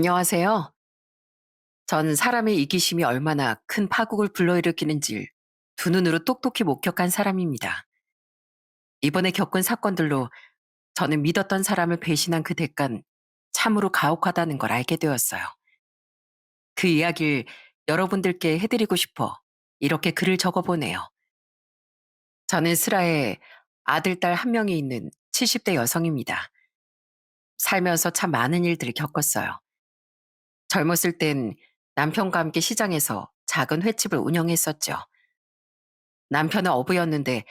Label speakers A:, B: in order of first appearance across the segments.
A: 안녕하세요. 전 사람의 이기심이 얼마나 큰 파국을 불러일으키는지 두 눈으로 똑똑히 목격한 사람입니다. 이번에 겪은 사건들로 저는 믿었던 사람을 배신한 그 대가는 참으로 가혹하다는 걸 알게 되었어요. 그 이야기를 여러분들께 해드리고 싶어 이렇게 글을 적어보네요. 저는 슬하에 아들, 딸 한 명이 있는 70대 여성입니다. 살면서 참 많은 일들을 겪었어요. 젊었을 땐 남편과 함께 시장에서 작은 횟집을 운영했었죠. 남편은 어부였는데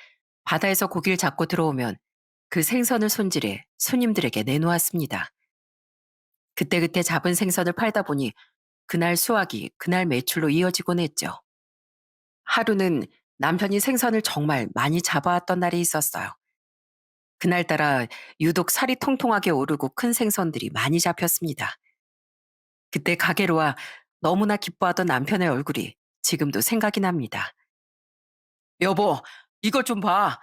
A: 바다에서 고기를 잡고 들어오면 그 생선을 손질해 손님들에게 내놓았습니다. 그때그때 잡은 생선을 팔다 보니 그날 수확이 그날 매출로 이어지곤 했죠. 하루는 남편이 생선을 정말 많이 잡아왔던 날이 있었어요. 그날따라 유독 살이 통통하게 오르고 큰 생선들이 많이 잡혔습니다. 그때 가게로 와 너무나 기뻐하던 남편의 얼굴이 지금도 생각이 납니다. 여보, 이것 좀 봐.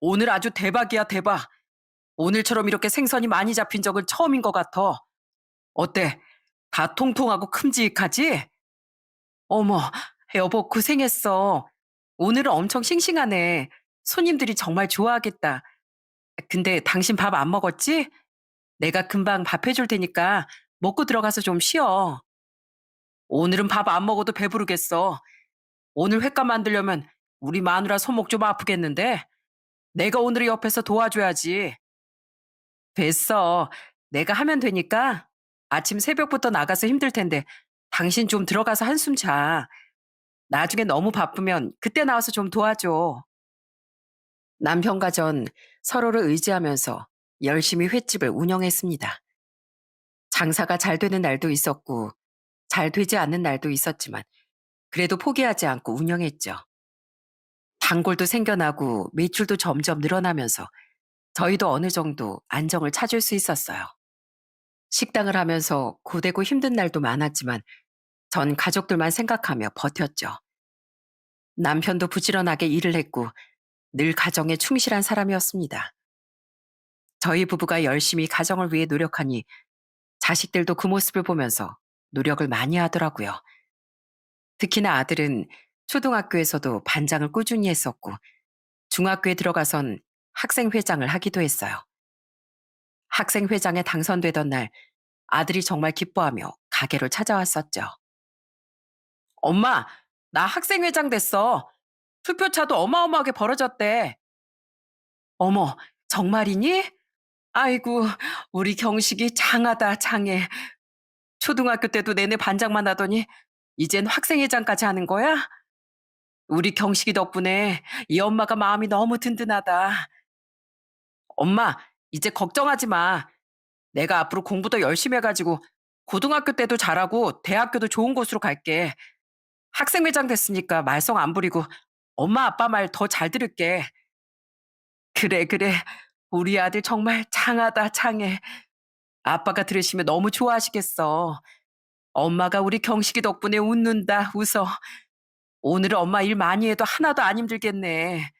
A: 오늘 아주 대박이야, 대박. 오늘처럼 이렇게 생선이 많이 잡힌 적은 처음인 것 같아. 어때? 다 통통하고 큼직하지? 어머, 여보, 고생했어. 오늘은 엄청 싱싱하네. 손님들이 정말 좋아하겠다. 근데 당신 밥 안 먹었지? 내가 금방 밥 해줄 테니까 먹고 들어가서 좀 쉬어. 오늘은 밥 안 먹어도 배부르겠어. 오늘 횟감 만들려면 우리 마누라 손목 좀 아프겠는데? 내가 오늘 옆에서 도와줘야지. 됐어. 내가 하면 되니까 아침 새벽부터 나가서 힘들 텐데 당신 좀 들어가서 한숨 자. 나중에 너무 바쁘면 그때 나와서 좀 도와줘. 남편과 전 서로를 의지하면서 열심히 횟집을 운영했습니다. 장사가 잘 되는 날도 있었고 잘 되지 않는 날도 있었지만 그래도 포기하지 않고 운영했죠. 단골도 생겨나고 매출도 점점 늘어나면서 저희도 어느 정도 안정을 찾을 수 있었어요. 식당을 하면서 고되고 힘든 날도 많았지만 전 가족들만 생각하며 버텼죠. 남편도 부지런하게 일을 했고 늘 가정에 충실한 사람이었습니다. 저희 부부가 열심히 가정을 위해 노력하니 자식들도 그 모습을 보면서 노력을 많이 하더라고요. 특히나 아들은 초등학교에서도 반장을 꾸준히 했었고 중학교에 들어가선 학생회장을 하기도 했어요. 학생회장에 당선되던 날 아들이 정말 기뻐하며 가게로 찾아왔었죠. 엄마, 나 학생회장 됐어. 투표차도 어마어마하게 벌어졌대. 어머, 정말이니? 아이고, 우리 경식이 장하다, 장해. 초등학교 때도 내내 반장만 하더니 이젠 학생회장까지 하는 거야? 우리 경식이 덕분에 이 엄마가 마음이 너무 든든하다. 엄마, 이제 걱정하지 마. 내가 앞으로 공부도 열심히 해가지고 고등학교 때도 잘하고 대학교도 좋은 곳으로 갈게. 학생회장 됐으니까 말썽 안 부리고 엄마 아빠 말 더 잘 들을게. 그래, 그래. 우리 아들 정말 장하다, 장해. 아빠가 들으시면 너무 좋아하시겠어. 엄마가 우리 경식이 덕분에 웃는다, 웃어. 오늘은 엄마 일 많이 해도 하나도 안 힘들겠네.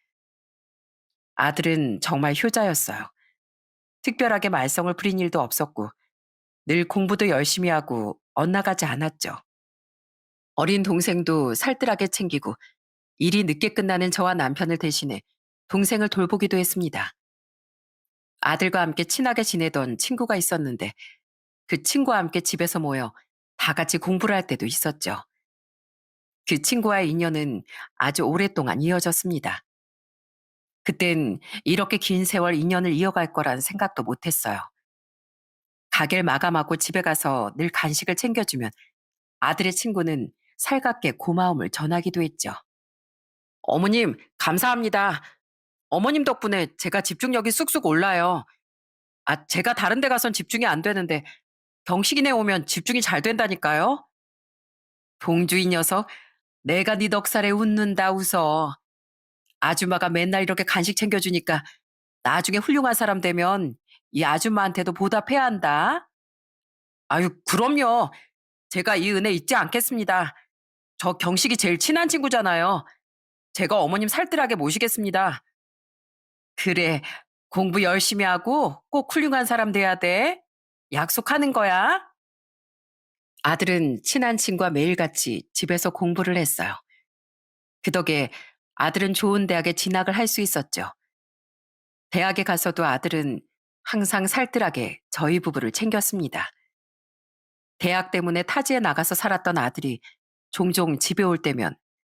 A: 아들은 정말 효자였어요. 특별하게 말썽을 부린 일도 없었고, 늘 공부도 열심히 하고 엇나가지 않았죠. 어린 동생도 살뜰하게 챙기고, 일이 늦게 끝나는 저와 남편을 대신해 동생을 돌보기도 했습니다. 아들과 함께 친하게 지내던 친구가 있었는데, 그 친구와 함께 집에서 모여 다 같이 공부를 할 때도 있었죠. 그 친구와의 인연은 아주 오랫동안 이어졌습니다. 그땐 이렇게 긴 세월 인연을 이어갈 거란 생각도 못 했어요. 가게를 마감하고 집에 가서 늘 간식을 챙겨주면 아들의 친구는 살갑게 고마움을 전하기도 했죠. 어머님, 감사합니다. 어머님 덕분에 제가 집중력이 쑥쑥 올라요. 제가 다른 데 가선 집중이 안 되는데 경식이네 오면 집중이 잘 된다니까요. 봉주 이 녀석, 내가 네 넉살에 웃는다 웃어. 아줌마가 맨날 이렇게 간식 챙겨주니까 나중에 훌륭한 사람 되면 이 아줌마한테도 보답해야 한다. 아유, 그럼요. 제가 이 은혜 잊지 않겠습니다. 저 경식이 제일 친한 친구잖아요. 제가 어머님 살뜰하게 모시겠습니다. 그래, 공부 열심히 하고 꼭 훌륭한 사람 돼야 돼. 약속하는 거야. 아들은 친한 친구와 매일같이 집에서 공부를 했어요. 그 덕에 아들은 좋은 대학에 진학을 할 수 있었죠. 대학에 가서도 아들은 항상 살뜰하게 저희 부부를 챙겼습니다. 대학 때문에 타지에 나가서 살았던 아들이 종종 집에 올 때면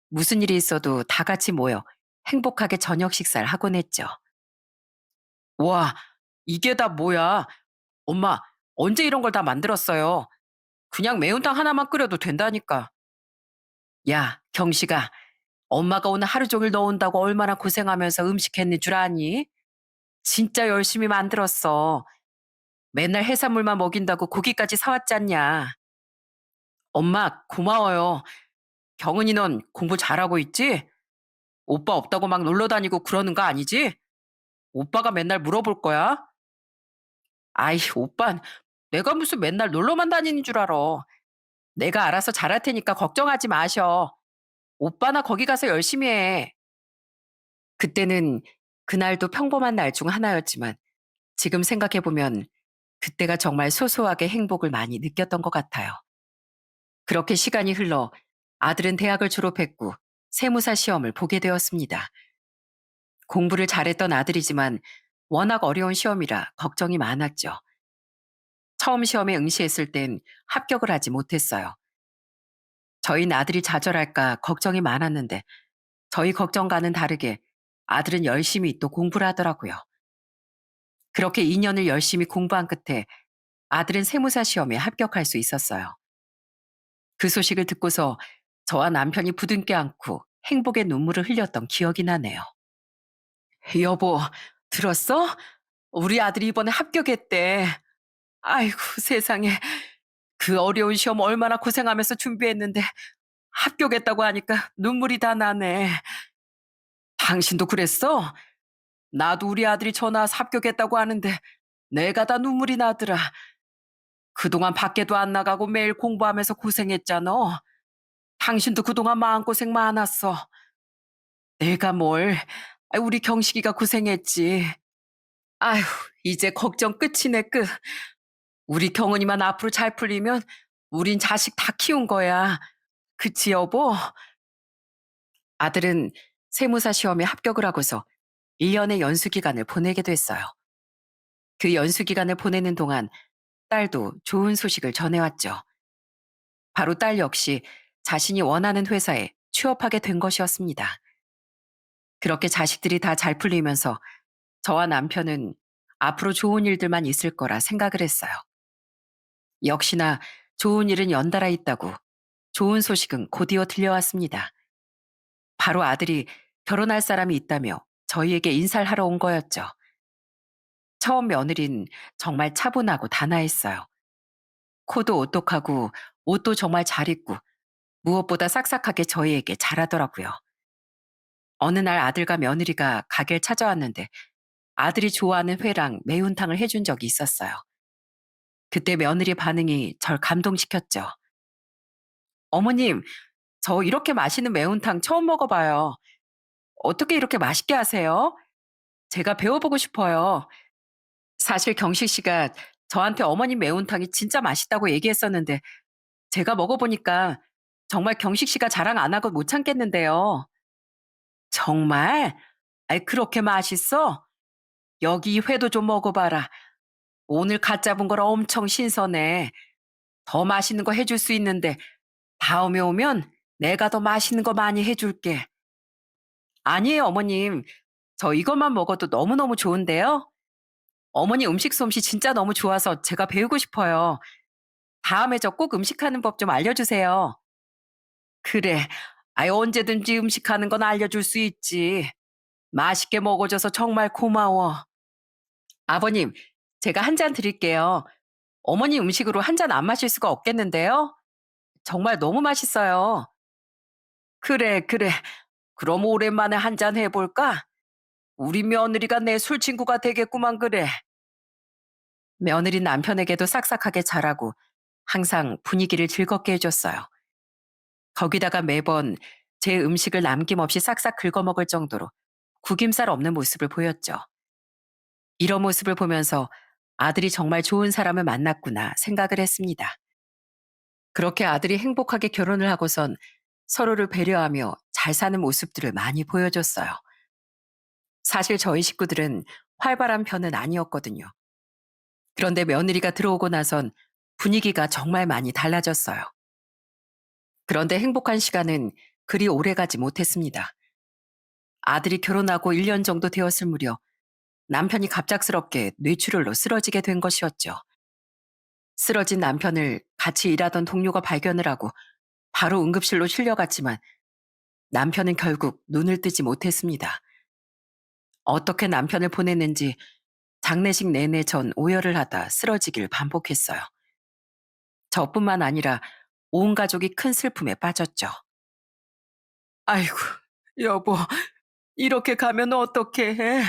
A: 무슨 일이 있어도 다 같이 모여 행복하게 저녁 식사를 하곤 했죠. 와, 이게 다 뭐야? 엄마, 언제 이런 걸 다 만들었어요? 그냥 매운탕 하나만 끓여도 된다니까. 야, 경식아, 엄마가 오늘 하루 종일 너 온다고 얼마나 고생하면서 음식했는 줄 아니? 진짜 열심히 만들었어. 맨날 해산물만 먹인다고 고기까지 사왔잖냐. 엄마, 고마워요. 경은이 넌 공부 잘하고 있지? 오빠 없다고 막 놀러 다니고 그러는 거 아니지? 오빠가 맨날 물어볼 거야. 아이, 오빤 내가 무슨 맨날 놀러만 다니는 줄 알아. 내가 알아서 잘할 테니까 걱정하지 마셔. 오빠나 거기 가서 열심히 해. 그때는 그날도 평범한 날 중 하나였지만 지금 생각해보면 그때가 정말 소소하게 행복을 많이 느꼈던 것 같아요. 그렇게 시간이 흘러 아들은 대학을 졸업했고 세무사 시험을 보게 되었습니다. 공부를 잘했던 아들이지만 워낙 어려운 시험이라 걱정이 많았죠. 처음 시험에 응시했을 땐 합격을 하지 못했어요. 저희는 아들이 좌절할까 걱정이 많았는데 저희 걱정과는 다르게 아들은 열심히 또 공부를 하더라고요. 그렇게 2년을 열심히 공부한 끝에 아들은 세무사 시험에 합격할 수 있었어요. 그 소식을 듣고서 저와 남편이 부둥켜 안고 행복의 눈물을 흘렸던 기억이 나네요. 여보, 들었어? 우리 아들이 이번에 합격했대. 아이고, 세상에. 그 어려운 시험 얼마나 고생하면서 준비했는데 합격했다고 하니까 눈물이 다 나네. 당신도 그랬어? 나도 우리 아들이 전화 와서 합격했다고 하는데 내가 다 눈물이 나더라. 그동안 밖에도 안 나가고 매일 공부하면서 고생했잖아. 당신도 그동안 마음고생 많았어. 내가 뭘. 우리 경식이가 고생했지. 아휴, 이제 걱정 끝이네, 끝. 우리 경은이만 앞으로 잘 풀리면 우린 자식 다 키운 거야. 그치, 여보? 아들은 세무사 시험에 합격을 하고서 1년의 연수 기간을 보내게 됐어요. 그 연수 기간을 보내는 동안 딸도 좋은 소식을 전해왔죠. 바로 딸 역시 자신이 원하는 회사에 취업하게 된 것이었습니다. 그렇게 자식들이 다 잘 풀리면서 저와 남편은 앞으로 좋은 일들만 있을 거라 생각을 했어요. 역시나 좋은 일은 연달아 있다고 좋은 소식은 곧이어 들려왔습니다. 바로 아들이 결혼할 사람이 있다며 저희에게 인사를 하러 온 거였죠. 처음 며느린 정말 차분하고 단아했어요. 코도 오똑하고 옷도 정말 잘 입고 무엇보다 싹싹하게 저희에게 잘하더라고요. 어느 날 아들과 며느리가 가게를 찾아왔는데 아들이 좋아하는 회랑 매운탕을 해준 적이 있었어요. 그때 며느리 반응이 절 감동시켰죠. 어머님, 저 이렇게 맛있는 매운탕 처음 먹어봐요. 어떻게 이렇게 맛있게 하세요? 제가 배워보고 싶어요. 사실 경식 씨가 저한테 어머님 매운탕이 진짜 맛있다고 얘기했었는데 제가 먹어보니까 정말 경식 씨가 자랑 안 하고 못 참겠는데요. 정말? 아이, 그렇게 맛있어? 여기 이 회도 좀 먹어봐라. 오늘 갓 잡은 거라 엄청 신선해. 더 맛있는 거 해줄 수 있는데 다음에 오면 내가 더 맛있는 거 많이 해줄게. 아니에요, 어머님. 저 이것만 먹어도 너무너무 좋은데요. 어머니 음식 솜씨 진짜 너무 좋아서 제가 배우고 싶어요. 다음에 저 꼭 음식하는 법 좀 알려주세요. 그래. 아이, 언제든지 음식하는 건 알려줄 수 있지. 맛있게 먹어줘서 정말 고마워. 아버님, 제가 한 잔 드릴게요. 어머니 음식으로 한 잔 안 마실 수가 없겠는데요? 정말 너무 맛있어요. 그래, 그래. 그럼 오랜만에 한 잔 해볼까? 우리 며느리가 내 술친구가 되겠구만, 그래. 며느리 남편에게도 싹싹하게 잘하고 항상 분위기를 즐겁게 해줬어요. 거기다가 매번 제 음식을 남김없이 싹싹 긁어먹을 정도로 구김살 없는 모습을 보였죠. 이런 모습을 보면서 아들이 정말 좋은 사람을 만났구나 생각을 했습니다. 그렇게 아들이 행복하게 결혼을 하고선 서로를 배려하며 잘 사는 모습들을 많이 보여줬어요. 사실 저희 식구들은 활발한 편은 아니었거든요. 그런데 며느리가 들어오고 나선 분위기가 정말 많이 달라졌어요. 그런데 행복한 시간은 그리 오래 가지 못했습니다. 아들이 결혼하고 1년 정도 되었을 무렵 남편이 갑작스럽게 뇌출혈로 쓰러지게 된 것이었죠. 쓰러진 남편을 같이 일하던 동료가 발견을 하고 바로 응급실로 실려갔지만 남편은 결국 눈을 뜨지 못했습니다. 어떻게 남편을 보냈는지 장례식 내내 전 오열을 하다 쓰러지길 반복했어요. 저뿐만 아니라 온 가족이 큰 슬픔에 빠졌죠. 아이고, 여보, 이렇게 가면 어떡해.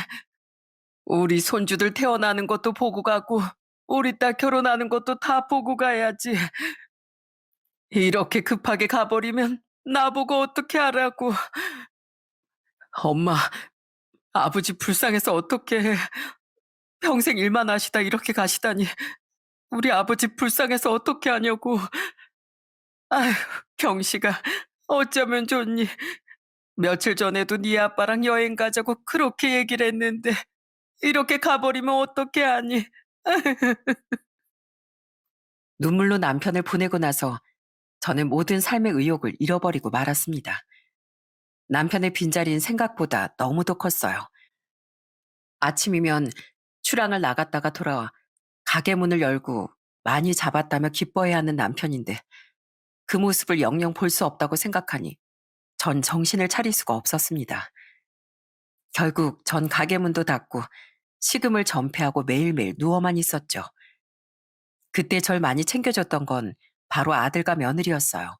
A: 우리 손주들 태어나는 것도 보고 가고, 우리 딸 결혼하는 것도 다 보고 가야지. 이렇게 급하게 가버리면 나보고 어떻게 하라고. 엄마, 아버지 불쌍해서 어떡해. 평생 일만 하시다 이렇게 가시다니. 우리 아버지 불쌍해서 어떻게 하냐고. 아휴, 경식아, 어쩌면 좋니. 며칠 전에도 네 아빠랑 여행 가자고 그렇게 얘기를 했는데 이렇게 가버리면 어떻게 하니. 눈물로 남편을 보내고 나서 저는 모든 삶의 의욕을 잃어버리고 말았습니다. 남편의 빈자리는 생각보다 너무도 컸어요. 아침이면 출항을 나갔다가 돌아와 가게 문을 열고 많이 잡았다며 기뻐해야 하는 남편인데 그 모습을 영영 볼 수 없다고 생각하니 전 정신을 차릴 수가 없었습니다. 결국 전 가게 문도 닫고 식음을 전폐하고 매일매일 누워만 있었죠. 그때 절 많이 챙겨줬던 건 바로 아들과 며느리였어요.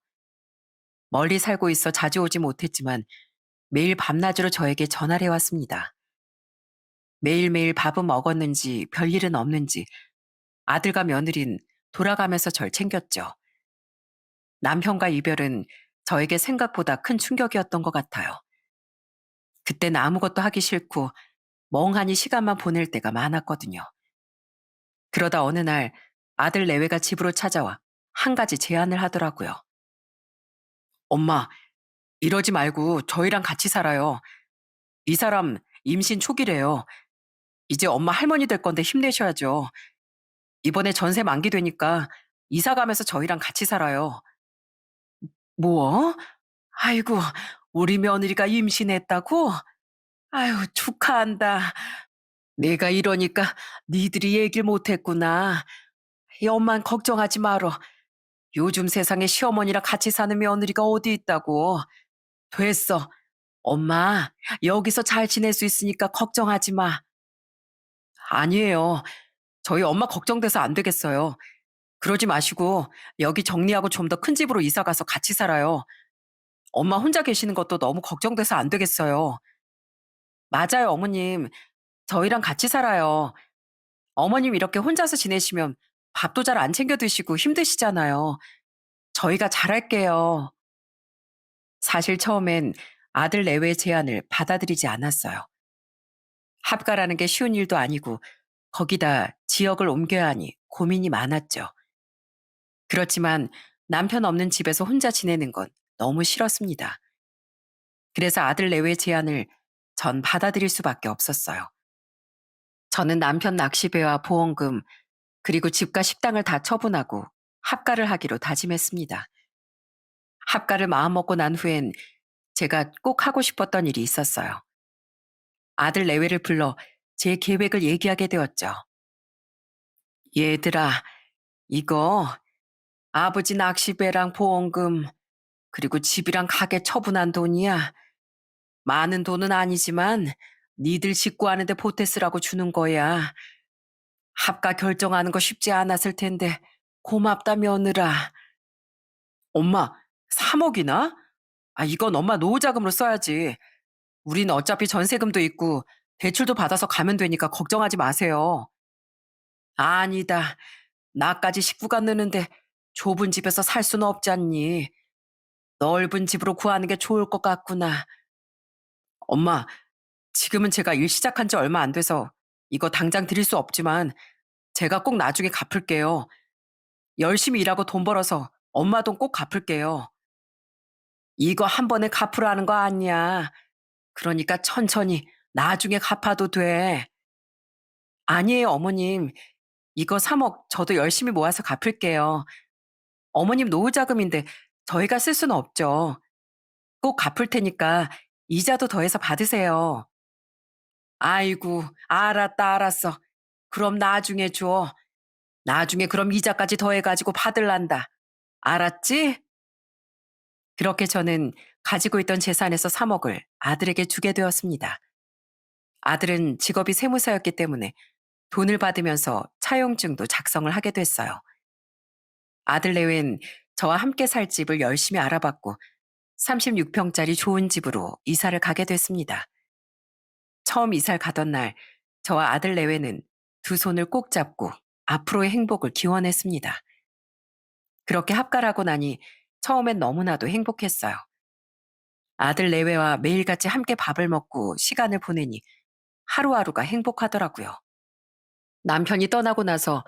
A: 멀리 살고 있어 자주 오지 못했지만 매일 밤낮으로 저에게 전화를 해왔습니다. 매일매일 밥은 먹었는지 별일은 없는지 아들과 며느린 돌아가면서 절 챙겼죠. 남편과 이별은 저에게 생각보다 큰 충격이었던 것 같아요. 그땐 아무것도 하기 싫고 멍하니 시간만 보낼 때가 많았거든요. 그러다 어느 날 아들 내외가 집으로 찾아와 한 가지 제안을 하더라고요. 엄마, 이러지 말고 저희랑 같이 살아요. 이 사람 임신 초기래요. 이제 엄마 할머니 될 건데 힘내셔야죠. 이번에 전세 만기되니까 이사 가면서 저희랑 같이 살아요. 뭐? 아이고, 우리 며느리가 임신했다고? 아유, 축하한다. 내가 이러니까 니들이 얘기를 못했구나. 이 엄만 걱정하지 말어. 요즘 세상에 시어머니랑 같이 사는 며느리가 어디 있다고. 됐어. 엄마, 여기서 잘 지낼 수 있으니까 걱정하지 마. 아니에요. 저희 엄마 걱정돼서 안 되겠어요. 그러지 마시고 여기 정리하고 좀 더 큰 집으로 이사 가서 같이 살아요. 엄마 혼자 계시는 것도 너무 걱정돼서 안 되겠어요. 맞아요, 어머님. 저희랑 같이 살아요. 어머님 이렇게 혼자서 지내시면 밥도 잘 안 챙겨 드시고 힘드시잖아요. 저희가 잘할게요. 사실 처음엔 아들 내외 제안을 받아들이지 않았어요. 합가라는 게 쉬운 일도 아니고 거기다 지역을 옮겨야 하니 고민이 많았죠. 그렇지만 남편 없는 집에서 혼자 지내는 건 너무 싫었습니다. 그래서 아들 내외 제안을 전 받아들일 수밖에 없었어요. 저는 남편 낚시배와 보험금 그리고 집과 식당을 다 처분하고 합가를 하기로 다짐했습니다. 합가를 마음먹고 난 후엔 제가 꼭 하고 싶었던 일이 있었어요. 아들 내외를 불러 제 계획을 얘기하게 되었죠. 얘들아, 이거 아버지 낚시배랑 보험금 그리고 집이랑 가게 처분한 돈이야. 많은 돈은 아니지만 니들 식구 하는데 보태 쓰라고 주는 거야. 합가 결정하는 거 쉽지 않았을 텐데 고맙다 며느라. 엄마, 3억이나? 아, 이건 엄마 노후 자금으로 써야지. 우린 어차피 전세금도 있고 대출도 받아서 가면 되니까 걱정하지 마세요. 아니다. 나까지 식구가 느는데 좁은 집에서 살 수는 없지 않니? 넓은 집으로 구하는 게 좋을 것 같구나. 엄마, 지금은 제가 일 시작한 지 얼마 안 돼서 이거 당장 드릴 수 없지만 제가 꼭 나중에 갚을게요. 열심히 일하고 돈 벌어서 엄마 돈 꼭 갚을게요. 이거 한 번에 갚으라는 거 아니야. 그러니까 천천히 나중에 갚아도 돼. 아니에요, 어머님. 이거 3억 저도 열심히 모아서 갚을게요. 어머님 노후 자금인데 저희가 쓸 수는 없죠. 꼭 갚을 테니까 이자도 더해서 받으세요. 아이고, 알았다, 알았어. 그럼 나중에 줘. 나중에 그럼 이자까지 더해가지고 받을란다. 알았지? 그렇게 저는 가지고 있던 재산에서 3억을 아들에게 주게 되었습니다. 아들은 직업이 세무사였기 때문에 돈을 받으면서 차용증도 작성을 하게 됐어요. 아들 내외는 저와 함께 살 집을 열심히 알아봤고 36평짜리 좋은 집으로 이사를 가게 됐습니다. 처음 이사를 가던 날 저와 아들 내외는 두 손을 꼭 잡고 앞으로의 행복을 기원했습니다. 그렇게 합가하고 나니 처음엔 너무나도 행복했어요. 아들 내외와 매일같이 함께 밥을 먹고 시간을 보내니 하루하루가 행복하더라고요. 남편이 떠나고 나서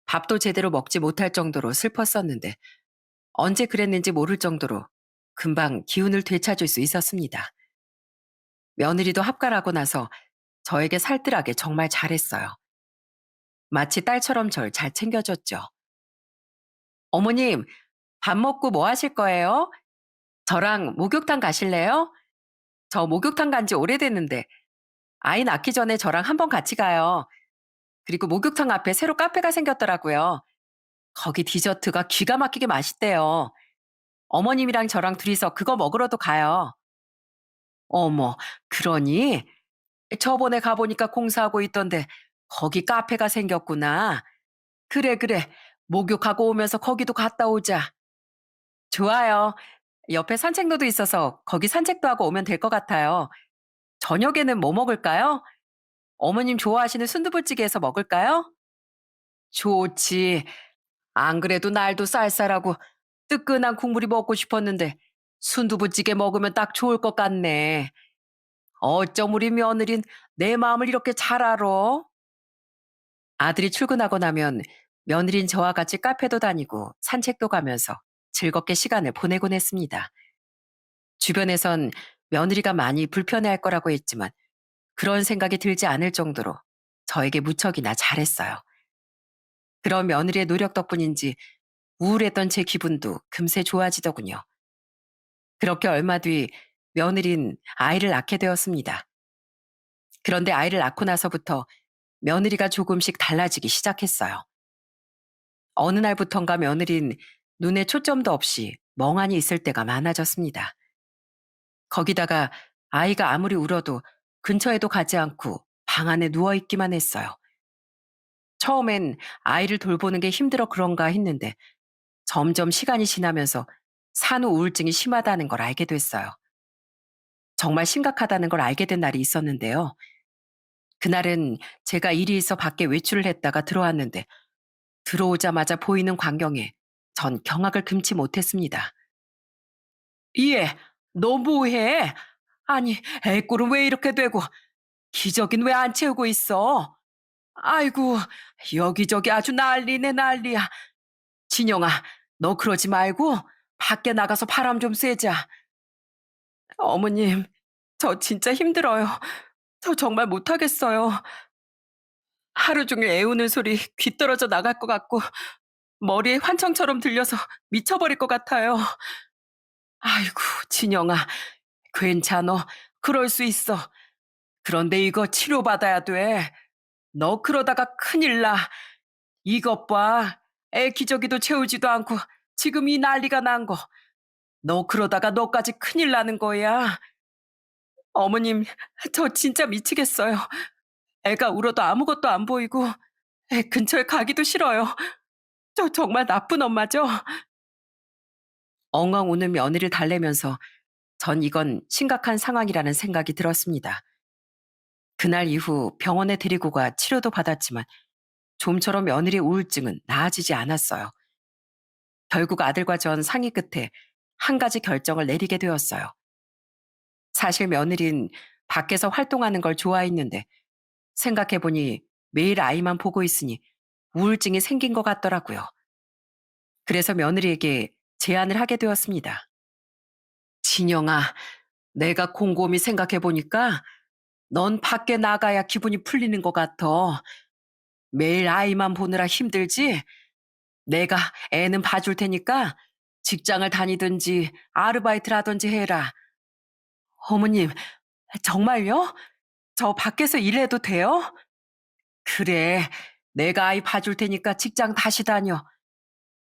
A: 밥도 제대로 먹지 못할 정도로 슬펐었는데 언제 그랬는지 모를 정도로 금방 기운을 되찾을 수 있었습니다. 며느리도 합가하고 나서 저에게 살뜰하게 정말 잘했어요. 마치 딸처럼 절 잘 챙겨줬죠. 어머님, 밥 먹고 뭐 하실 거예요? 저랑 목욕탕 가실래요? 저 목욕탕 간지 오래됐는데 아이 낳기 전에 저랑 한번 같이 가요. 그리고 목욕탕 앞에 새로 카페가 생겼더라고요. 거기 디저트가 기가 막히게 맛있대요. 어머님이랑 저랑 둘이서 그거 먹으러도 가요. 어머, 그러니? 저번에 가보니까 공사하고 있던데 거기 카페가 생겼구나. 그래, 그래. 목욕하고 오면서 거기도 갔다 오자. 좋아요. 옆에 산책로도 있어서 거기 산책도 하고 오면 될 것 같아요. 저녁에는 뭐 먹을까요? 어머님 좋아하시는 순두부찌개에서 먹을까요? 좋지. 안 그래도 날도 쌀쌀하고 뜨끈한 국물이 먹고 싶었는데 순두부찌개 먹으면 딱 좋을 것 같네. 어쩜 우리 며느린 내 마음을 이렇게 잘 알아? 아들이 출근하고 나면 며느린 저와 같이 카페도 다니고 산책도 가면서 즐겁게 시간을 보내곤 했습니다. 주변에선 며느리가 많이 불편해할 거라고 했지만 그런 생각이 들지 않을 정도로 저에게 무척이나 잘했어요. 그런 며느리의 노력 덕분인지 우울했던 제 기분도 금세 좋아지더군요. 그렇게 얼마 뒤 며느린 아이를 낳게 되었습니다. 그런데 아이를 낳고 나서부터 며느리가 조금씩 달라지기 시작했어요. 어느 날부턴가 며느린 눈에 초점도 없이 멍하니 있을 때가 많아졌습니다. 거기다가 아이가 아무리 울어도 근처에도 가지 않고 방 안에 누워 있기만 했어요. 처음엔 아이를 돌보는 게 힘들어 그런가 했는데 점점 시간이 지나면서 산후 우울증이 심하다는 걸 알게 됐어요. 정말 심각하다는 걸 알게 된 날이 있었는데요. 그날은 제가 일이 있어 밖에 외출을 했다가 들어왔는데 들어오자마자 보이는 광경에 전 경악을 금치 못했습니다. 얘, 너 뭐해? 아니, 애꼴은 왜 이렇게 되고 기저귀는 왜 안 채우고 있어? 아이고, 여기저기 아주 난리네 난리야. 진영아, 너 그러지 말고 밖에 나가서 바람 좀 쐬자. 어머님, 저 진짜 힘들어요. 저 정말 못하겠어요. 하루 종일 애우는 소리 귀 떨어져 나갈 것 같고 머리에 환청처럼 들려서 미쳐버릴 것 같아요. 아이고, 진영아, 괜찮어. 그럴 수 있어. 그런데 이거 치료받아야 돼. 너 그러다가 큰일 나. 이것 봐. 애 기저귀도 채우지도 않고 지금 이 난리가 난 거. 너 그러다가 너까지 큰일 나는 거야. 어머님, 저 진짜 미치겠어요. 애가 울어도 아무것도 안 보이고 애 근처에 가기도 싫어요. 저 정말 나쁜 엄마죠? 엉엉 우는 며느리를 달래면서 전 이건 심각한 상황이라는 생각이 들었습니다. 그날 이후 병원에 데리고 가 치료도 받았지만 좀처럼 며느리의 우울증은 나아지지 않았어요. 결국 아들과 전 상의 끝에 한 가지 결정을 내리게 되었어요. 사실 며느리는 밖에서 활동하는 걸 좋아했는데 생각해보니 매일 아이만 보고 있으니 우울증이 생긴 것 같더라고요. 그래서 며느리에게 제안을 하게 되었습니다. 진영아, 내가 곰곰이 생각해 보니까 넌 밖에 나가야 기분이 풀리는 것 같아. 매일 아이만 보느라 힘들지? 내가 애는 봐줄 테니까 직장을 다니든지 아르바이트를 하든지 해라. 어머님, 정말요? 저 밖에서 일해도 돼요? 그래, 내가 아이 봐줄 테니까 직장 다시 다녀.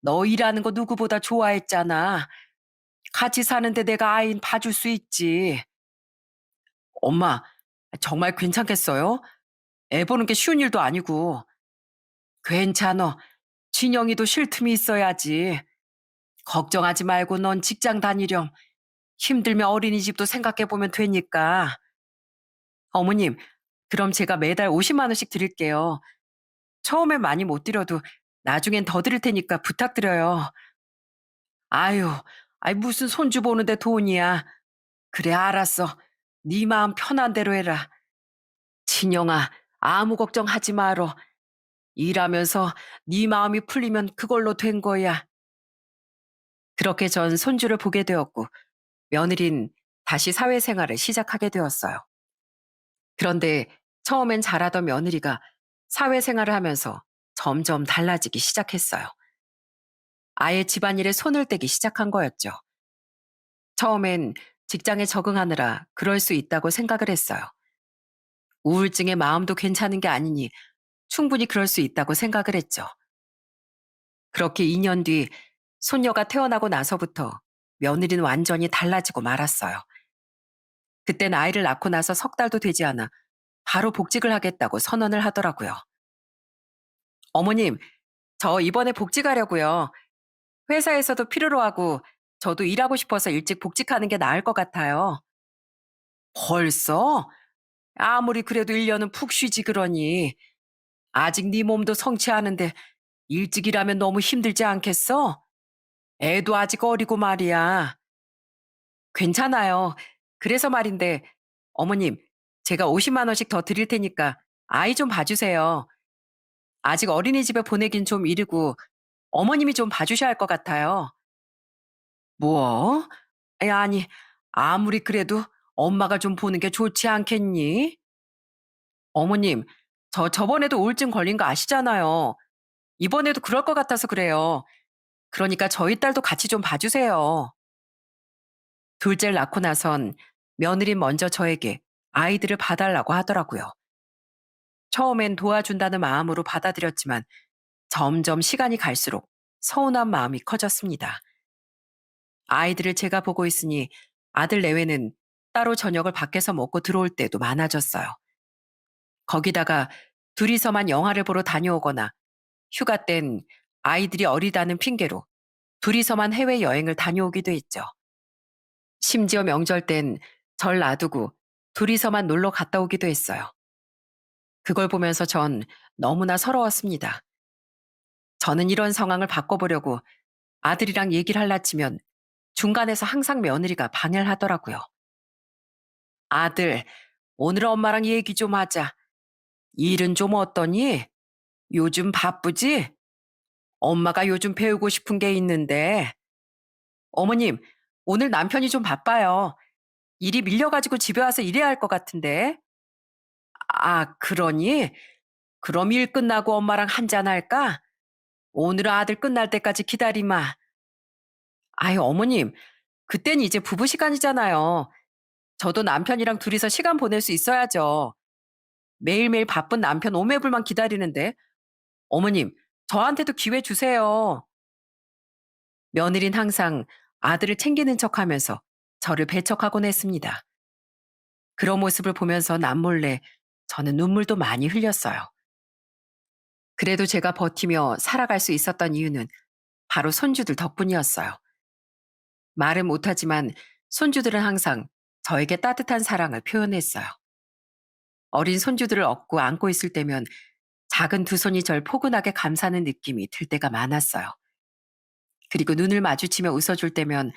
A: 너 일하는 거 누구보다 좋아했잖아. 같이 사는데 내가 아이 봐줄 수 있지. 엄마, 정말 괜찮겠어요? 애 보는 게 쉬운 일도 아니고. 괜찮어. 진영이도 쉴 틈이 있어야지. 걱정하지 말고 넌 직장 다니렴. 힘들면 어린이집도 생각해보면 되니까. 어머님, 그럼 제가 매달 50만 원씩 드릴게요. 처음엔 많이 못 드려도 나중엔 더 드릴 테니까 부탁드려요. 아유, 아이 무슨 손주 보는데 돈이야. 그래, 알았어. 네 마음 편한 대로 해라. 진영아, 아무 걱정하지 말어. 일하면서 네 마음이 풀리면 그걸로 된 거야. 그렇게 전 손주를 보게 되었고 며느린 다시 사회생활을 시작하게 되었어요. 그런데 처음엔 잘하던 며느리가 사회생활을 하면서 점점 달라지기 시작했어요. 아예 집안일에 손을 떼기 시작한 거였죠. 처음엔 직장에 적응하느라 그럴 수 있다고 생각을 했어요. 우울증에 마음도 괜찮은 게 아니니 충분히 그럴 수 있다고 생각을 했죠. 그렇게 2년 뒤 손녀가 태어나고 나서부터 며느리는 완전히 달라지고 말았어요. 그땐 아이를 낳고 나서 석 달도 되지 않아 바로 복직을 하겠다고 선언을 하더라고요. 어머님, 저 이번에 복직하려고요. 회사에서도 필요로 하고 저도 일하고 싶어서 일찍 복직하는 게 나을 것 같아요. 벌써? 아무리 그래도 1년은 푹 쉬지 그러니. 아직 네 몸도 성취하는데 일찍 일하면 너무 힘들지 않겠어? 애도 아직 어리고 말이야. 괜찮아요. 그래서 말인데 어머님, 제가 50만 원씩 더 드릴 테니까 아이 좀 봐주세요. 아직 어린이집에 보내긴 좀 이르고 어머님이 좀 봐주셔야 할 것 같아요. 뭐? 아니, 아무리 그래도 엄마가 좀 보는 게 좋지 않겠니? 어머님, 저 저번에도 우울증 걸린 거 아시잖아요. 이번에도 그럴 것 같아서 그래요. 그러니까 저희 딸도 같이 좀 봐주세요. 둘째를 낳고 나선 며느리 먼저 저에게 아이들을 봐달라고 하더라고요. 처음엔 도와준다는 마음으로 받아들였지만 점점 시간이 갈수록 서운한 마음이 커졌습니다. 아이들을 제가 보고 있으니 아들 내외는 따로 저녁을 밖에서 먹고 들어올 때도 많아졌어요. 거기다가 둘이서만 영화를 보러 다녀오거나 휴가 땐 아이들이 어리다는 핑계로 둘이서만 해외여행을 다녀오기도 했죠. 심지어 명절 땐 절 놔두고 둘이서만 놀러 갔다 오기도 했어요. 그걸 보면서 전 너무나 서러웠습니다. 저는 이런 상황을 바꿔보려고 아들이랑 얘기를 할라치면 중간에서 항상 며느리가 방해를 하더라고요. 아들, 오늘 엄마랑 얘기 좀 하자. 일은 좀 어떠니? 요즘 바쁘지? 엄마가 요즘 배우고 싶은 게 있는데. 어머님, 오늘 남편이 좀 바빠요. 일이 밀려가지고 집에 와서 일해야 할 것 같은데. 아, 그러니? 그럼 일 끝나고 엄마랑 한잔 할까? 오늘 아들 끝날 때까지 기다리마. 아유, 어머님, 그땐 이제 부부 시간이잖아요. 저도 남편이랑 둘이서 시간 보낼 수 있어야죠. 매일매일 바쁜 남편 오매불만 기다리는데. 어머님, 저한테도 기회 주세요. 며느린 항상 아들을 챙기는 척하면서 저를 배척하곤 했습니다. 그런 모습을 보면서 남몰래 저는 눈물도 많이 흘렸어요. 그래도 제가 버티며 살아갈 수 있었던 이유는 바로 손주들 덕분이었어요. 말은 못하지만 손주들은 항상 저에게 따뜻한 사랑을 표현했어요. 어린 손주들을 업고 안고 있을 때면 작은 두 손이 절 포근하게 감싸는 느낌이 들 때가 많았어요. 그리고 눈을 마주치며 웃어줄 때면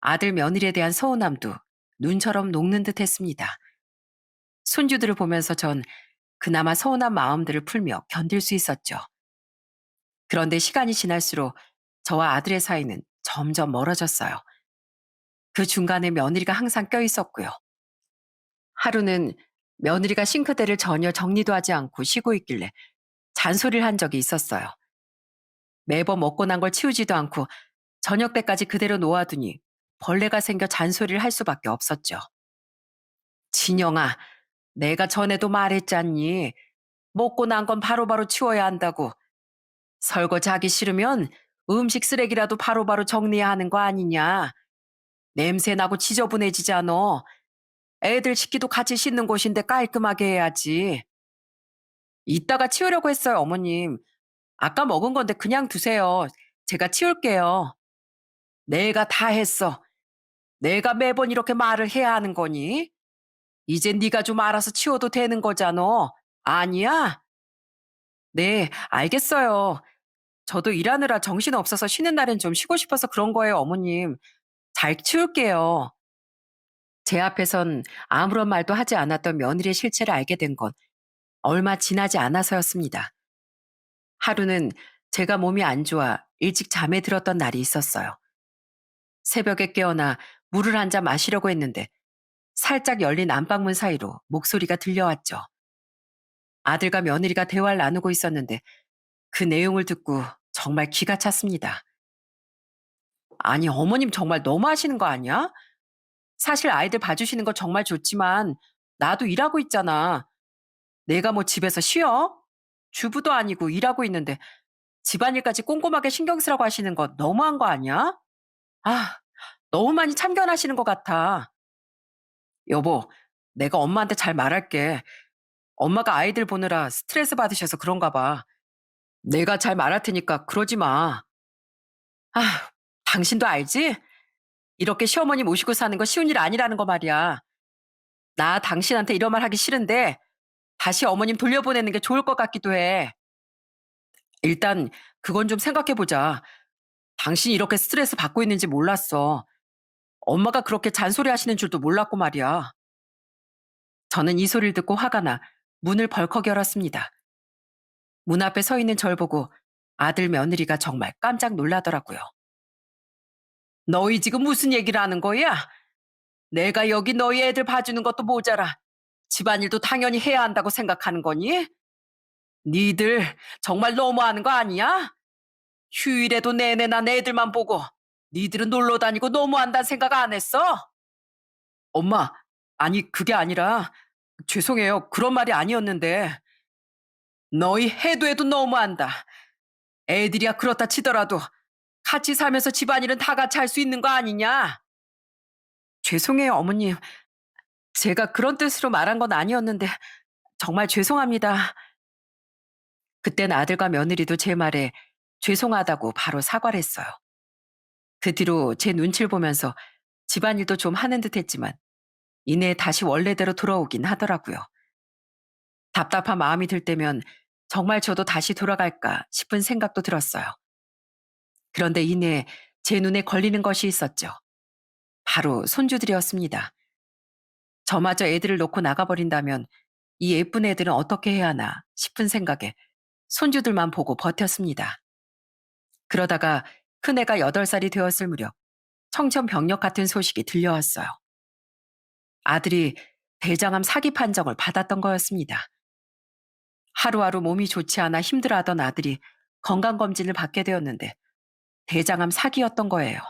A: 아들 며느리에 대한 서운함도 눈처럼 녹는 듯 했습니다. 손주들을 보면서 전 그나마 서운한 마음들을 풀며 견딜 수 있었죠. 그런데 시간이 지날수록 저와 아들의 사이는 점점 멀어졌어요. 그 중간에 며느리가 항상 껴 있었고요. 하루는 며느리가 싱크대를 전혀 정리도 하지 않고 쉬고 있길래 잔소리를 한 적이 있었어요. 매번 먹고 난 걸 치우지도 않고 저녁 때까지 그대로 놓아두니 벌레가 생겨 잔소리를 할 수밖에 없었죠. 진영아, 내가 전에도 말했잖니. 먹고 난 건 바로바로 치워야 한다고. 설거지하기 싫으면 음식 쓰레기라도 바로바로 정리해야 하는 거 아니냐. 냄새 나고 지저분해지잖아. 애들 식기도 같이 씻는 곳인데 깔끔하게 해야지. 이따가 치우려고 했어요, 어머님. 아까 먹은 건데 그냥 두세요. 제가 치울게요. 내가 다 했어. 내가 매번 이렇게 말을 해야 하는 거니? 이제 네가 좀 알아서 치워도 되는 거잖아. 아니야? 네, 알겠어요. 저도 일하느라 정신 없어서 쉬는 날엔 좀 쉬고 싶어서 그런 거예요, 어머님. 잘 치울게요. 제 앞에선 아무런 말도 하지 않았던 며느리의 실체를 알게 된 건 얼마 지나지 않아서였습니다. 하루는 제가 몸이 안 좋아 일찍 잠에 들었던 날이 있었어요. 새벽에 깨어나 물을 한 잔 마시려고 했는데 살짝 열린 안방문 사이로 목소리가 들려왔죠. 아들과 며느리가 대화를 나누고 있었는데 그 내용을 듣고 정말 기가 찼습니다. 아니, 어머님 정말 너무하시는 거 아니야? 사실 아이들 봐주시는 거 정말 좋지만 나도 일하고 있잖아. 내가 뭐 집에서 쉬어? 주부도 아니고 일하고 있는데 집안일까지 꼼꼼하게 신경 쓰라고 하시는 거 너무한 거 아니야? 아, 너무 많이 참견하시는 것 같아. 여보, 내가 엄마한테 잘 말할게. 엄마가 아이들 보느라 스트레스 받으셔서 그런가 봐. 내가 잘 말할 테니까 그러지 마. 아, 당신도 알지? 이렇게 시어머니 모시고 사는 거 쉬운 일 아니라는 거 말이야. 나 당신한테 이런 말 하기 싫은데 다시 어머님 돌려보내는 게 좋을 것 같기도 해. 일단 그건 좀 생각해 보자. 당신이 이렇게 스트레스 받고 있는지 몰랐어. 엄마가 그렇게 잔소리 하시는 줄도 몰랐고 말이야. 저는 이 소리를 듣고 화가 나 문을 벌컥 열었습니다. 문 앞에 서 있는 절 보고 아들 며느리가 정말 깜짝 놀라더라고요. 너희 지금 무슨 얘기를 하는 거야? 내가 여기 너희 애들 봐주는 것도 모자라. 집안일도 당연히 해야 한다고 생각하는 거니? 니들 정말 너무하는 거 아니야? 휴일에도 내내 난 애들만 보고 니들은 놀러 다니고 너무한다는 생각 안 했어? 엄마, 아니 그게 아니라 죄송해요. 그런 말이 아니었는데 너희 해도 해도 너무한다. 애들이야 그렇다 치더라도 같이 살면서 집안일은 다 같이 할 수 있는 거 아니냐? 죄송해요, 어머님. 제가 그런 뜻으로 말한 건 아니었는데 정말 죄송합니다. 그땐 아들과 며느리도 제 말에 죄송하다고 바로 사과를 했어요. 그 뒤로 제 눈치를 보면서 집안일도 좀 하는 듯 했지만 이내 다시 원래대로 돌아오긴 하더라고요. 답답한 마음이 들 때면 정말 저도 다시 돌아갈까 싶은 생각도 들었어요. 그런데 이내 제 눈에 걸리는 것이 있었죠. 바로 손주들이었습니다. 저마저 애들을 놓고 나가버린다면 이 예쁜 애들은 어떻게 해야 하나 싶은 생각에 손주들만 보고 버텼습니다. 그러다가 큰애가 8살이 되었을 무렵 청천벽력 같은 소식이 들려왔어요. 아들이 대장암 사기 판정을 받았던 거였습니다. 하루하루 몸이 좋지 않아 힘들어하던 아들이 건강검진을 받게 되었는데 대장암 사기였던 거예요.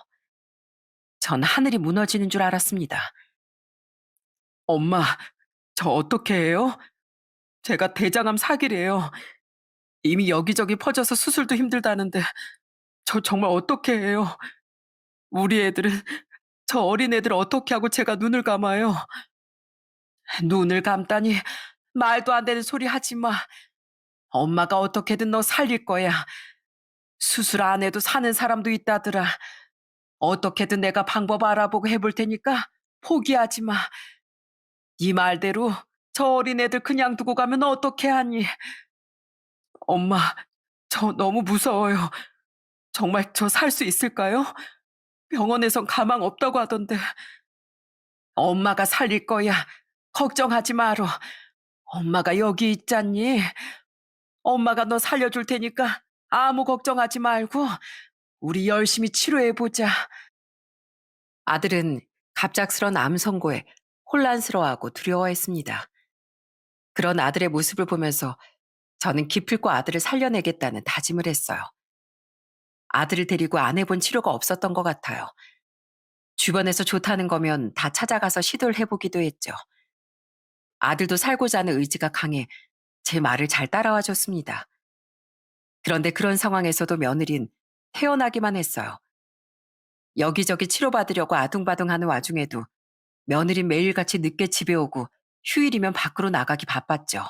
A: 전 하늘이 무너지는 줄 알았습니다. 엄마, 저 어떻게 해요? 제가 대장암 사기래요. 이미 여기저기 퍼져서 수술도 힘들다는데 저 정말 어떻게 해요? 우리 애들은 저 어린 애들 어떻게 하고 제가 눈을 감아요? 눈을 감다니 말도 안 되는 소리 하지 마. 엄마가 어떻게든 너 살릴 거야. 수술 안 해도 사는 사람도 있다더라. 어떻게든 내가 방법 알아보고 해볼 테니까 포기하지 마. 네 말대로 저 어린애들 그냥 두고 가면 어떻게 하니? 엄마, 저 너무 무서워요. 정말 저 살 수 있을까요? 병원에선 가망 없다고 하던데. 엄마가 살릴 거야. 걱정하지 마라. 엄마가 여기 있잖니. 엄마가 너 살려줄 테니까 아무 걱정하지 말고 우리 열심히 치료해보자. 아들은 갑작스런 암 선고에 혼란스러워하고 두려워했습니다. 그런 아들의 모습을 보면서 저는 기필코 아들을 살려내겠다는 다짐을 했어요. 아들을 데리고 안 해본 치료가 없었던 것 같아요. 주변에서 좋다는 거면 다 찾아가서 시도를 해보기도 했죠. 아들도 살고자 하는 의지가 강해 제 말을 잘 따라와 줬습니다. 그런데 그런 상황에서도 며느린 태어나기만 했어요. 여기저기 치료받으려고 아둥바둥하는 와중에도 며느린 매일같이 늦게 집에 오고 휴일이면 밖으로 나가기 바빴죠.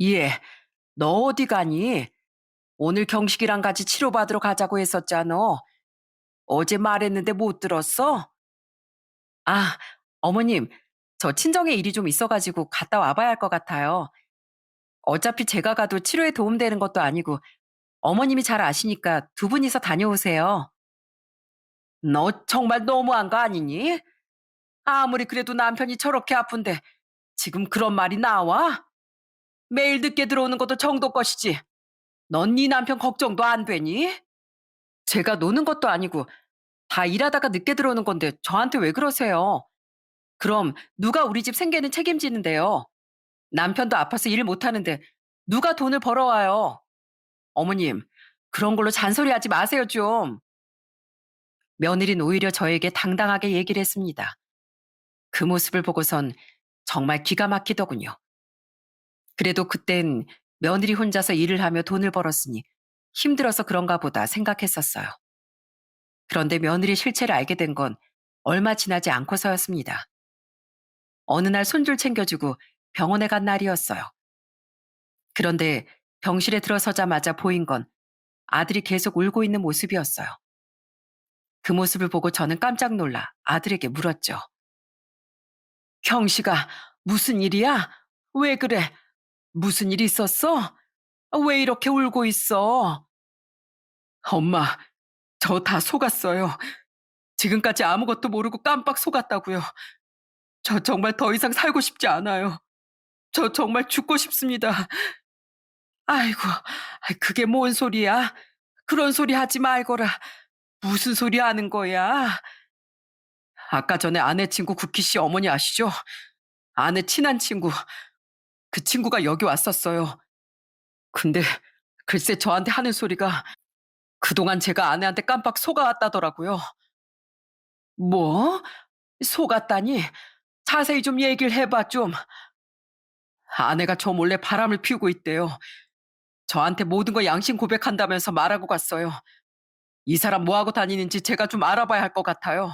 A: 얘, 너 어디 가니? 오늘 경식이랑 같이 치료받으러 가자고 했었잖아. 어제 말했는데 못 들었어? 아, 어머님, 저 친정에 일이 좀 있어가지고 갔다 와봐야 할 것 같아요. 어차피 제가 가도 치료에 도움되는 것도 아니고 어머님이 잘 아시니까 두 분이서 다녀오세요. 너 정말 너무한 거 아니니? 아무리 그래도 남편이 저렇게 아픈데 지금 그런 말이 나와? 매일 늦게 들어오는 것도 정도 것이지. 넌 네 남편 걱정도 안 되니? 제가 노는 것도 아니고 다 일하다가 늦게 들어오는 건데 저한테 왜 그러세요? 그럼 누가 우리 집 생계는 책임지는데요? 남편도 아파서 일 못하는데 누가 돈을 벌어와요? 어머님, 그런 걸로 잔소리하지 마세요 좀. 며느리는 오히려 저에게 당당하게 얘기를 했습니다. 그 모습을 보고선 정말 기가 막히더군요. 그래도 그땐 며느리 혼자서 일을 하며 돈을 벌었으니 힘들어서 그런가 보다 생각했었어요. 그런데 며느리 실체를 알게 된 건 얼마 지나지 않고서였습니다. 어느 날 손줄 챙겨주고 병원에 간 날이었어요. 그런데 병실에 들어서자마자 보인 건 아들이 계속 울고 있는 모습이었어요. 그 모습을 보고 저는 깜짝 놀라 아들에게 물었죠. 경식아, 무슨 일이야? 왜 그래? 무슨 일 있었어? 왜 이렇게 울고 있어? 엄마, 저 다 속았어요. 지금까지 아무것도 모르고 깜빡 속았다고요. 저 정말 더 이상 살고 싶지 않아요. 저 정말 죽고 싶습니다. 아이고, 그게 뭔 소리야? 그런 소리 하지 말거라. 무슨 소리 하는 거야? 아까 전에 아내 친구 구키 씨 어머니 아시죠? 아내 친한 친구. 그 친구가 여기 왔었어요. 근데 글쎄 저한테 하는 소리가 그동안 제가 아내한테 깜빡 속아왔다더라고요. 뭐? 속았다니? 자세히 좀 얘기를 해봐 좀. 아내가 저 몰래 바람을 피우고 있대요. 저한테 모든 거 양심 고백한다면서 말하고 갔어요. 이 사람 뭐하고 다니는지 제가 좀 알아봐야 할 것 같아요.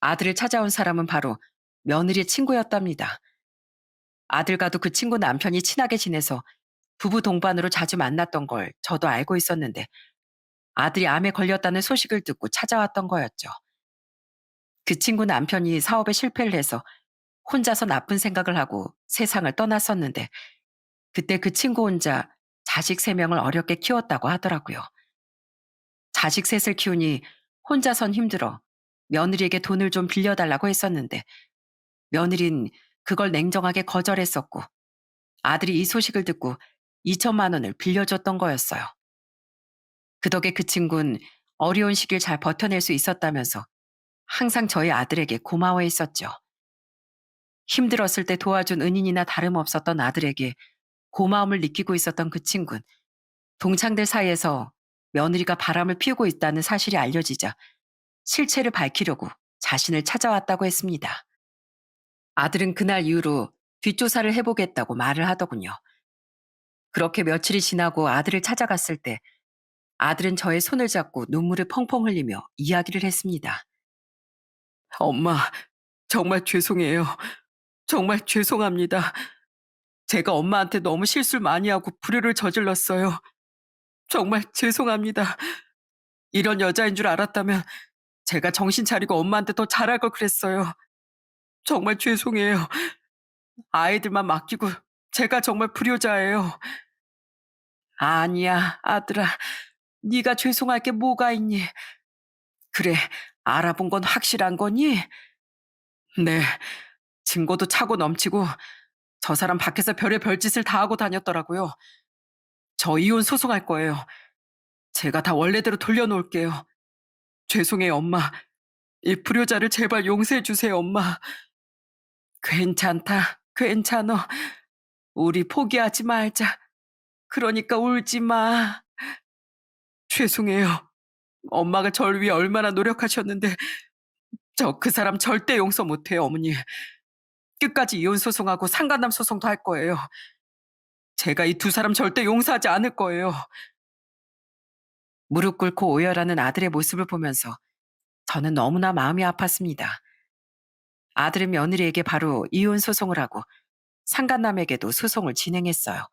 A: 아들을 찾아온 사람은 바로 며느리의 친구였답니다. 아들과도 그 친구 남편이 친하게 지내서 부부 동반으로 자주 만났던 걸 저도 알고 있었는데 아들이 암에 걸렸다는 소식을 듣고 찾아왔던 거였죠. 그 친구 남편이 사업에 실패를 해서 혼자서 나쁜 생각을 하고 세상을 떠났었는데 그때 그 친구 혼자 자식 3명을 어렵게 키웠다고 하더라고요. 자식 셋을 키우니 혼자선 힘들어 며느리에게 돈을 좀 빌려달라고 했었는데 며느린 그걸 냉정하게 거절했었고 아들이 이 소식을 듣고 2천만 원을 빌려줬던 거였어요. 그 덕에 그 친구는 어려운 시기를 잘 버텨낼 수 있었다면서 항상 저희 아들에게 고마워했었죠. 힘들었을 때 도와준 은인이나 다름없었던 아들에게 고마움을 느끼고 있었던 그 친구는 동창들 사이에서 며느리가 바람을 피우고 있다는 사실이 알려지자 실체를 밝히려고 자신을 찾아왔다고 했습니다. 아들은 그날 이후로 뒷조사를 해보겠다고 말을 하더군요. 그렇게 며칠이 지나고 아들을 찾아갔을 때 아들은 저의 손을 잡고 눈물을 펑펑 흘리며 이야기를 했습니다. 엄마, 정말 죄송해요. 정말 죄송합니다. 제가 엄마한테 너무 실수를 많이 하고 불효를 저질렀어요. 정말 죄송합니다. 이런 여자인 줄 알았다면 제가 정신 차리고 엄마한테 더 잘할 걸 그랬어요. 정말 죄송해요. 아이들만 맡기고 제가 정말 불효자예요. 아니야, 아들아. 네가 죄송할 게 뭐가 있니? 그래, 알아본 건 확실한 거니? 네, 증거도 차고 넘치고 저 사람 밖에서 별의 별짓을 다 하고 다녔더라고요. 저 이혼 소송할 거예요. 제가 다 원래대로 돌려놓을게요. 죄송해요, 엄마. 이 불효자를 제발 용서해 주세요, 엄마. 괜찮다. 괜찮어. 우리 포기하지 말자. 그러니까 울지 마. 죄송해요. 엄마가 절 위해 얼마나 노력하셨는데 저 그 사람 절대 용서 못해요, 어머니. 끝까지 이혼 소송하고 상간남 소송도 할 거예요. 제가 이 두 사람 절대 용서하지 않을 거예요. 무릎 꿇고 오열하는 아들의 모습을 보면서 저는 너무나 마음이 아팠습니다. 아들은 며느리에게 바로 이혼 소송을 하고 상간남에게도 소송을 진행했어요.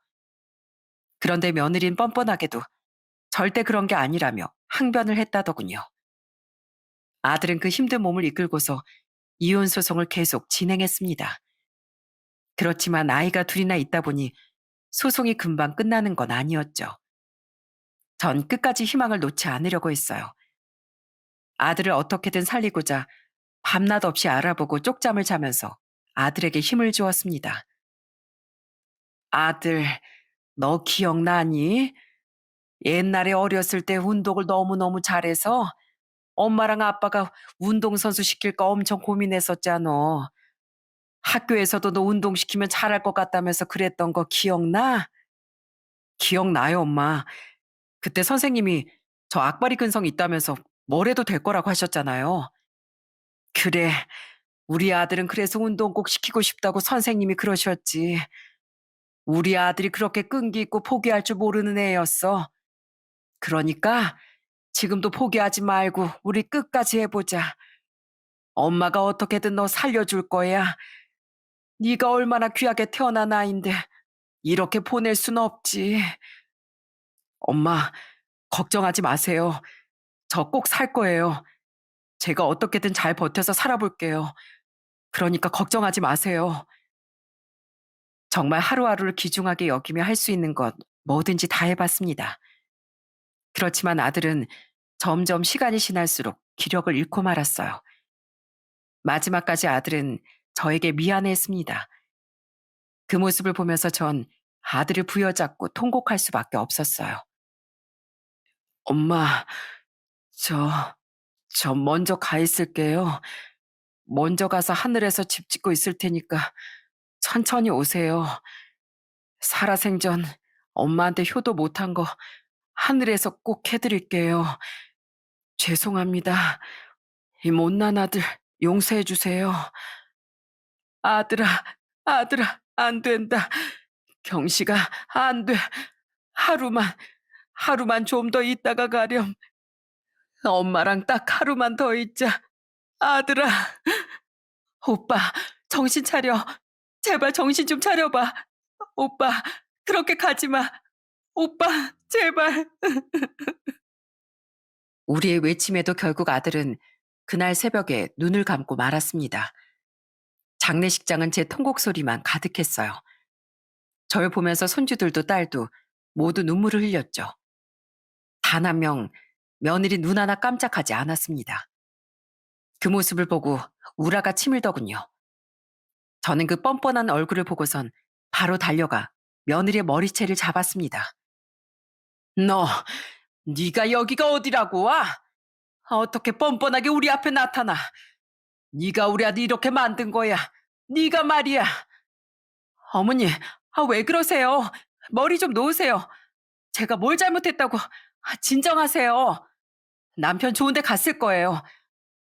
A: 그런데 며느리는 뻔뻔하게도 절대 그런 게 아니라며 항변을 했다더군요. 아들은 그 힘든 몸을 이끌고서 이혼 소송을 계속 진행했습니다. 그렇지만 아이가 둘이나 있다 보니 소송이 금방 끝나는 건 아니었죠. 전 끝까지 희망을 놓지 않으려고 했어요. 아들을 어떻게든 살리고자 밤낮 없이 알아보고 쪽잠을 자면서 아들에게 힘을 주었습니다. 아들, 너 기억나니? 옛날에 어렸을 때 운동을 너무너무 잘해서 엄마랑 아빠가 운동선수 시킬까 엄청 고민했었잖아. 학교에서도 너 운동시키면 잘할 것 같다면서 그랬던 거 기억나? 기억나요, 엄마. 그때 선생님이 저 악바리 근성 있다면서 뭘 해도 될 거라고 하셨잖아요. 그래, 우리 아들은 그래서 운동 꼭 시키고 싶다고 선생님이 그러셨지. 우리 아들이 그렇게 끈기 있고 포기할 줄 모르는 애였어. 그러니까 지금도 포기하지 말고 우리 끝까지 해보자. 엄마가 어떻게든 너 살려줄 거야. 네가 얼마나 귀하게 태어난 아인데 이렇게 보낼 순 없지. 엄마, 걱정하지 마세요. 저 꼭 살 거예요. 제가 어떻게든 잘 버텨서 살아볼게요. 그러니까 걱정하지 마세요. 정말 하루하루를 귀중하게 여기며 할 수 있는 것 뭐든지 다 해봤습니다. 그렇지만 아들은 점점 시간이 지날수록 기력을 잃고 말았어요. 마지막까지 아들은 저에게 미안해했습니다. 그 모습을 보면서 전 아들을 부여잡고 통곡할 수밖에 없었어요. 엄마, 저, 저 먼저 가 있을게요. 먼저 가서 하늘에서 집 짓고 있을 테니까 천천히 오세요. 살아생전 엄마한테 효도 못한 거 하늘에서 꼭 해드릴게요. 죄송합니다. 이 못난 아들 용서해 주세요. 아들아, 아들아, 안 된다. 경식아, 안 돼. 하루만, 하루만 좀 더 있다가 가렴. 엄마랑 딱 하루만 더 있자. 아들아, 오빠, 정신 차려. 제발 정신 좀 차려봐. 오빠, 그렇게 가지 마. 오빠, 제발. 우리의 외침에도 결국 아들은 그날 새벽에 눈을 감고 말았습니다. 장례식장은 제 통곡 소리만 가득했어요. 절 보면서 손주들도 딸도 모두 눈물을 흘렸죠. 단 한 명 며느리 눈 하나 깜짝하지 않았습니다. 그 모습을 보고 우라가 치밀더군요. 저는 그 뻔뻔한 얼굴을 보고선 바로 달려가 며느리의 머리채를 잡았습니다. 너, 네가 여기가 어디라고 와? 어떻게 뻔뻔하게 우리 앞에 나타나? 네가 우리 아들 이렇게 만든 거야. 네가 말이야. 어머니, 왜 그러세요? 머리 좀 놓으세요. 제가 뭘 잘못했다고. 진정하세요. 남편 좋은 데 갔을 거예요.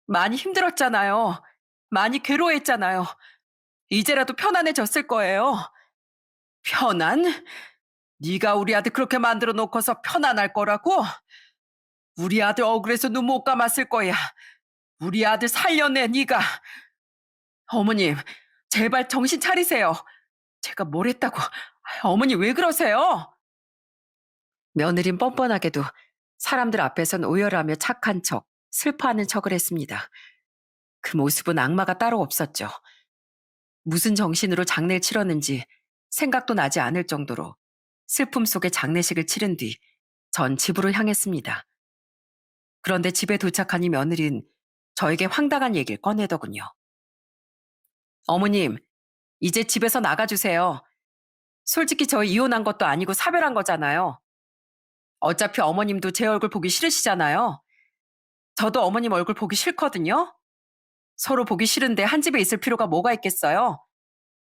A: 많이 힘들었잖아요. 많이 괴로워했잖아요. 이제라도 편안해졌을 거예요. 편안? 네가 우리 아들 그렇게 만들어 놓고서 편안할 거라고? 우리 아들 억울해서 눈 못 감았을 거야. 우리 아들 살려내 네가. 어머님, 제발 정신 차리세요. 제가 뭘 했다고. 어머니 왜 그러세요? 며느린 뻔뻔하게도 사람들 앞에선 오열하며 착한 척, 슬퍼하는 척을 했습니다. 그 모습은 악마가 따로 없었죠. 무슨 정신으로 장례를 치렀는지 생각도 나지 않을 정도로 슬픔 속에 장례식을 치른 뒤 전 집으로 향했습니다. 그런데 집에 도착하니 며느린 저에게 황당한 얘기를 꺼내더군요. 어머님, 이제 집에서 나가주세요. 솔직히 저 이혼한 것도 아니고 사별한 거잖아요. 어차피 어머님도 제 얼굴 보기 싫으시잖아요. 저도 어머님 얼굴 보기 싫거든요. 서로 보기 싫은데 한 집에 있을 필요가 뭐가 있겠어요?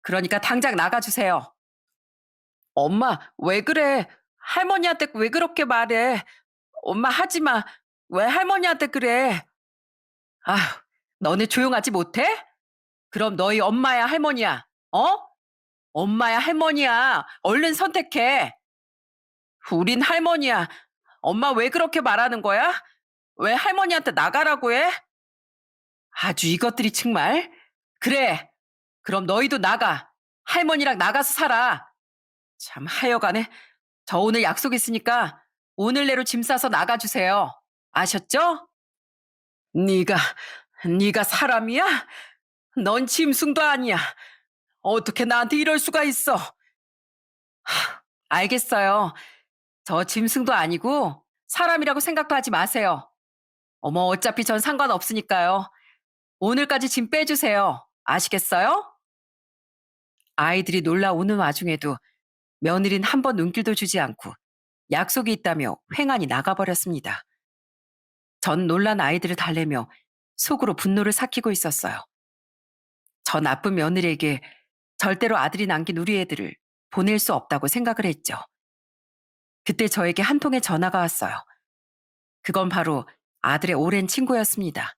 A: 그러니까 당장 나가주세요. 엄마, 왜 그래? 할머니한테 왜 그렇게 말해? 엄마 하지 마. 왜 할머니한테 그래? 아휴, 너네 조용하지 못해? 그럼 너희 엄마야, 할머니야? 어? 엄마야, 할머니야? 얼른 선택해. 우린 할머니야. 엄마 왜 그렇게 말하는 거야? 왜 할머니한테 나가라고 해? 아주 이것들이 정말. 그래. 그럼 너희도 나가. 할머니랑 나가서 살아. 참 하여간에 저 오늘 약속 있으니까 오늘 내로 짐 싸서 나가주세요. 아셨죠? 네가 네가 사람이야? 넌 짐승도 아니야. 어떻게 나한테 이럴 수가 있어? 알겠어요. 저 짐승도 아니고 사람이라고 생각도 하지 마세요. 어머, 어차피 전 상관없으니까요. 오늘까지 짐 빼주세요. 아시겠어요? 아이들이 놀라오는 와중에도 며느리는 한 번 눈길도 주지 않고 약속이 있다며 횡하니 나가버렸습니다. 전 놀란 아이들을 달래며 속으로 분노를 삭히고 있었어요. 저 나쁜 며느리에게 절대로 아들이 남긴 우리 애들을 보낼 수 없다고 생각을 했죠. 그때 저에게 한 통의 전화가 왔어요. 그건 바로 아들의 오랜 친구였습니다.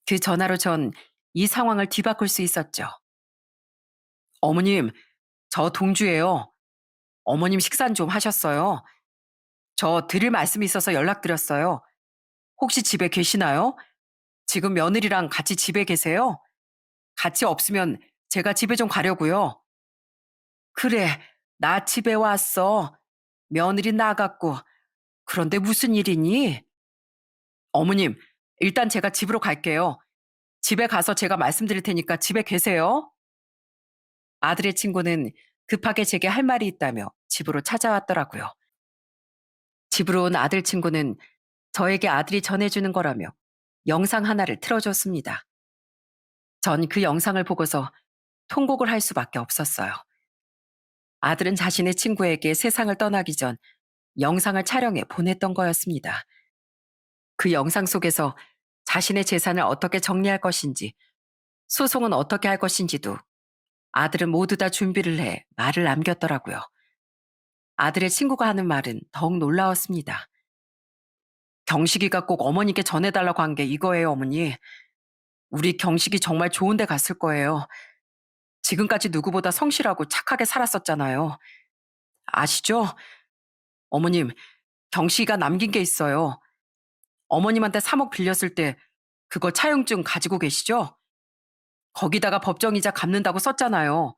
A: 그 전화로 전 이 상황을 뒤바꿀 수 있었죠. 어머님, 저 동주예요. 어머님 식사는 좀 하셨어요? 저 드릴 말씀이 있어서 연락드렸어요. 혹시 집에 계시나요? 지금 며느리랑 같이 집에 계세요? 같이 없으면 제가 집에 좀 가려고요. 그래, 나 집에 왔어. 며느리 나갔고. 그런데 무슨 일이니? 어머님, 일단 제가 집으로 갈게요. 집에 가서 제가 말씀드릴 테니까 집에 계세요. 아들의 친구는 급하게 제게 할 말이 있다며 집으로 찾아왔더라고요. 집으로 온 아들 친구는 저에게 아들이 전해주는 거라며 영상 하나를 틀어줬습니다. 전 그 영상을 보고서 통곡을 할 수밖에 없었어요. 아들은 자신의 친구에게 세상을 떠나기 전 영상을 촬영해 보냈던 거였습니다. 그 영상 속에서 자신의 재산을 어떻게 정리할 것인지, 소송은 어떻게 할 것인지도 아들은 모두 다 준비를 해 말을 남겼더라고요. 아들의 친구가 하는 말은 더욱 놀라웠습니다. 경식이가 꼭 어머니께 전해달라고 한 게 이거예요, 어머니. 우리 경식이 정말 좋은 데 갔을 거예요. 지금까지 누구보다 성실하고 착하게 살았었잖아요. 아시죠? 어머님, 경식이가 남긴 게 있어요. 어머님한테 3억 빌렸을 때 그거 차용증 가지고 계시죠? 거기다가 법정이자 갚는다고 썼잖아요.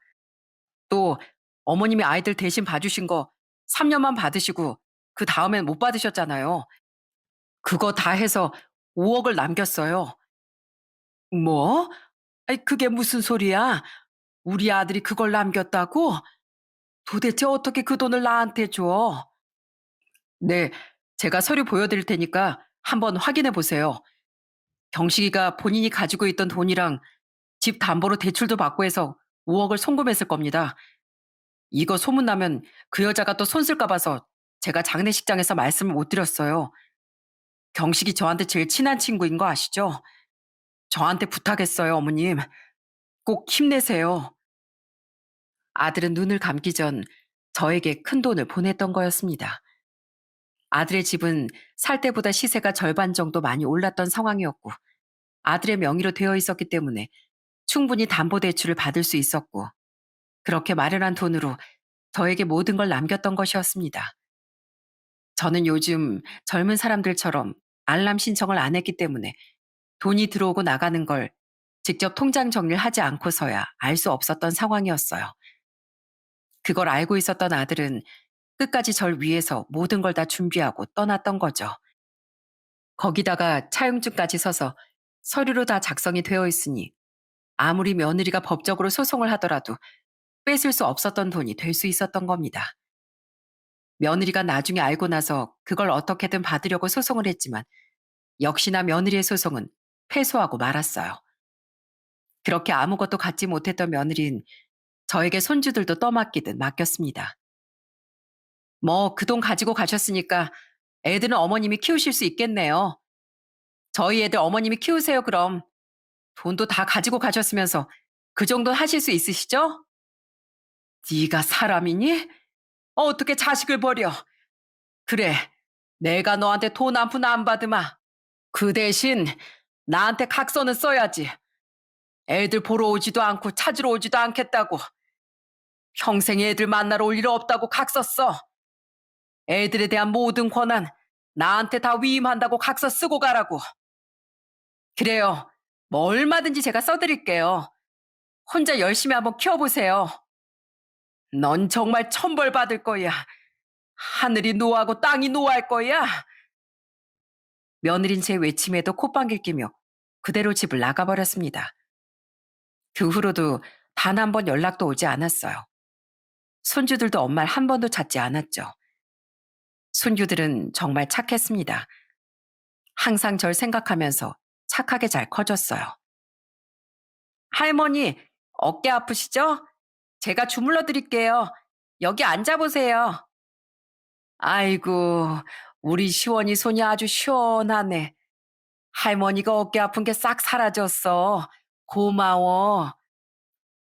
A: 또 어머님이 아이들 대신 봐주신 거 3년만 받으시고 그 다음엔 못 받으셨잖아요. 그거 다 해서 5억을 남겼어요. 뭐? 아이, 그게 무슨 소리야? 우리 아들이 그걸 남겼다고? 도대체 어떻게 그 돈을 나한테 줘? 네, 제가 서류 보여드릴 테니까 한번 확인해 보세요. 경식이가 본인이 가지고 있던 돈이랑 집 담보로 대출도 받고 해서 5억을 송금했을 겁니다. 이거 소문나면 그 여자가 또 손쓸까 봐서 제가 장례식장에서 말씀을 못 드렸어요. 경식이 저한테 제일 친한 친구인 거 아시죠? 저한테 부탁했어요, 어머님. 꼭 힘내세요. 아들은 눈을 감기 전 저에게 큰 돈을 보냈던 거였습니다. 아들의 집은 살 때보다 시세가 절반 정도 많이 올랐던 상황이었고, 아들의 명의로 되어 있었기 때문에 충분히 담보대출을 받을 수 있었고, 그렇게 마련한 돈으로 저에게 모든 걸 남겼던 것이었습니다. 저는 요즘 젊은 사람들처럼 알람 신청을 안 했기 때문에 돈이 들어오고 나가는 걸 직접 통장 정리를 하지 않고서야 알 수 없었던 상황이었어요. 그걸 알고 있었던 아들은 끝까지 절 위해서 모든 걸 다 준비하고 떠났던 거죠. 거기다가 차용증까지 서서 서류로 다 작성이 되어 있으니 아무리 며느리가 법적으로 소송을 하더라도 뺏을 수 없었던 돈이 될 수 있었던 겁니다. 며느리가 나중에 알고 나서 그걸 어떻게든 받으려고 소송을 했지만 역시나 며느리의 소송은 패소하고 말았어요. 그렇게 아무것도 갖지 못했던 며느리는 저에게 손주들도 떠맡기듯 맡겼습니다. 뭐 그 돈 가지고 가셨으니까 애들은 어머님이 키우실 수 있겠네요. 저희 애들 어머님이 키우세요, 그럼. 돈도 다 가지고 가셨으면서 그 정도는 하실 수 있으시죠? 네가 사람이니? 어떻게 자식을 버려? 그래, 내가 너한테 돈 한 푼 안 받으마. 그 대신 나한테 각서는 써야지. 애들 보러 오지도 않고 찾으러 오지도 않겠다고. 평생 애들 만나러 올 일 없다고 각서 써. 애들에 대한 모든 권한 나한테 다 위임한다고 각서 쓰고 가라고. 그래요. 뭐 얼마든지 제가 써드릴게요. 혼자 열심히 한번 키워보세요. 넌 정말 천벌 받을 거야. 하늘이 노하고 땅이 노할 거야. 며느린 제 외침에도 콧방귀를 끼며 그대로 집을 나가버렸습니다. 그 후로도 단 한 번 연락도 오지 않았어요. 손주들도 엄마를 한 번도 찾지 않았죠. 손주들은 정말 착했습니다. 항상 절 생각하면서 착하게 잘 커졌어요. 할머니, 어깨 아프시죠? 제가 주물러 드릴게요. 여기 앉아보세요. 아이고, 우리 시원이 손이 아주 시원하네. 할머니가 어깨 아픈 게 싹 사라졌어. 고마워.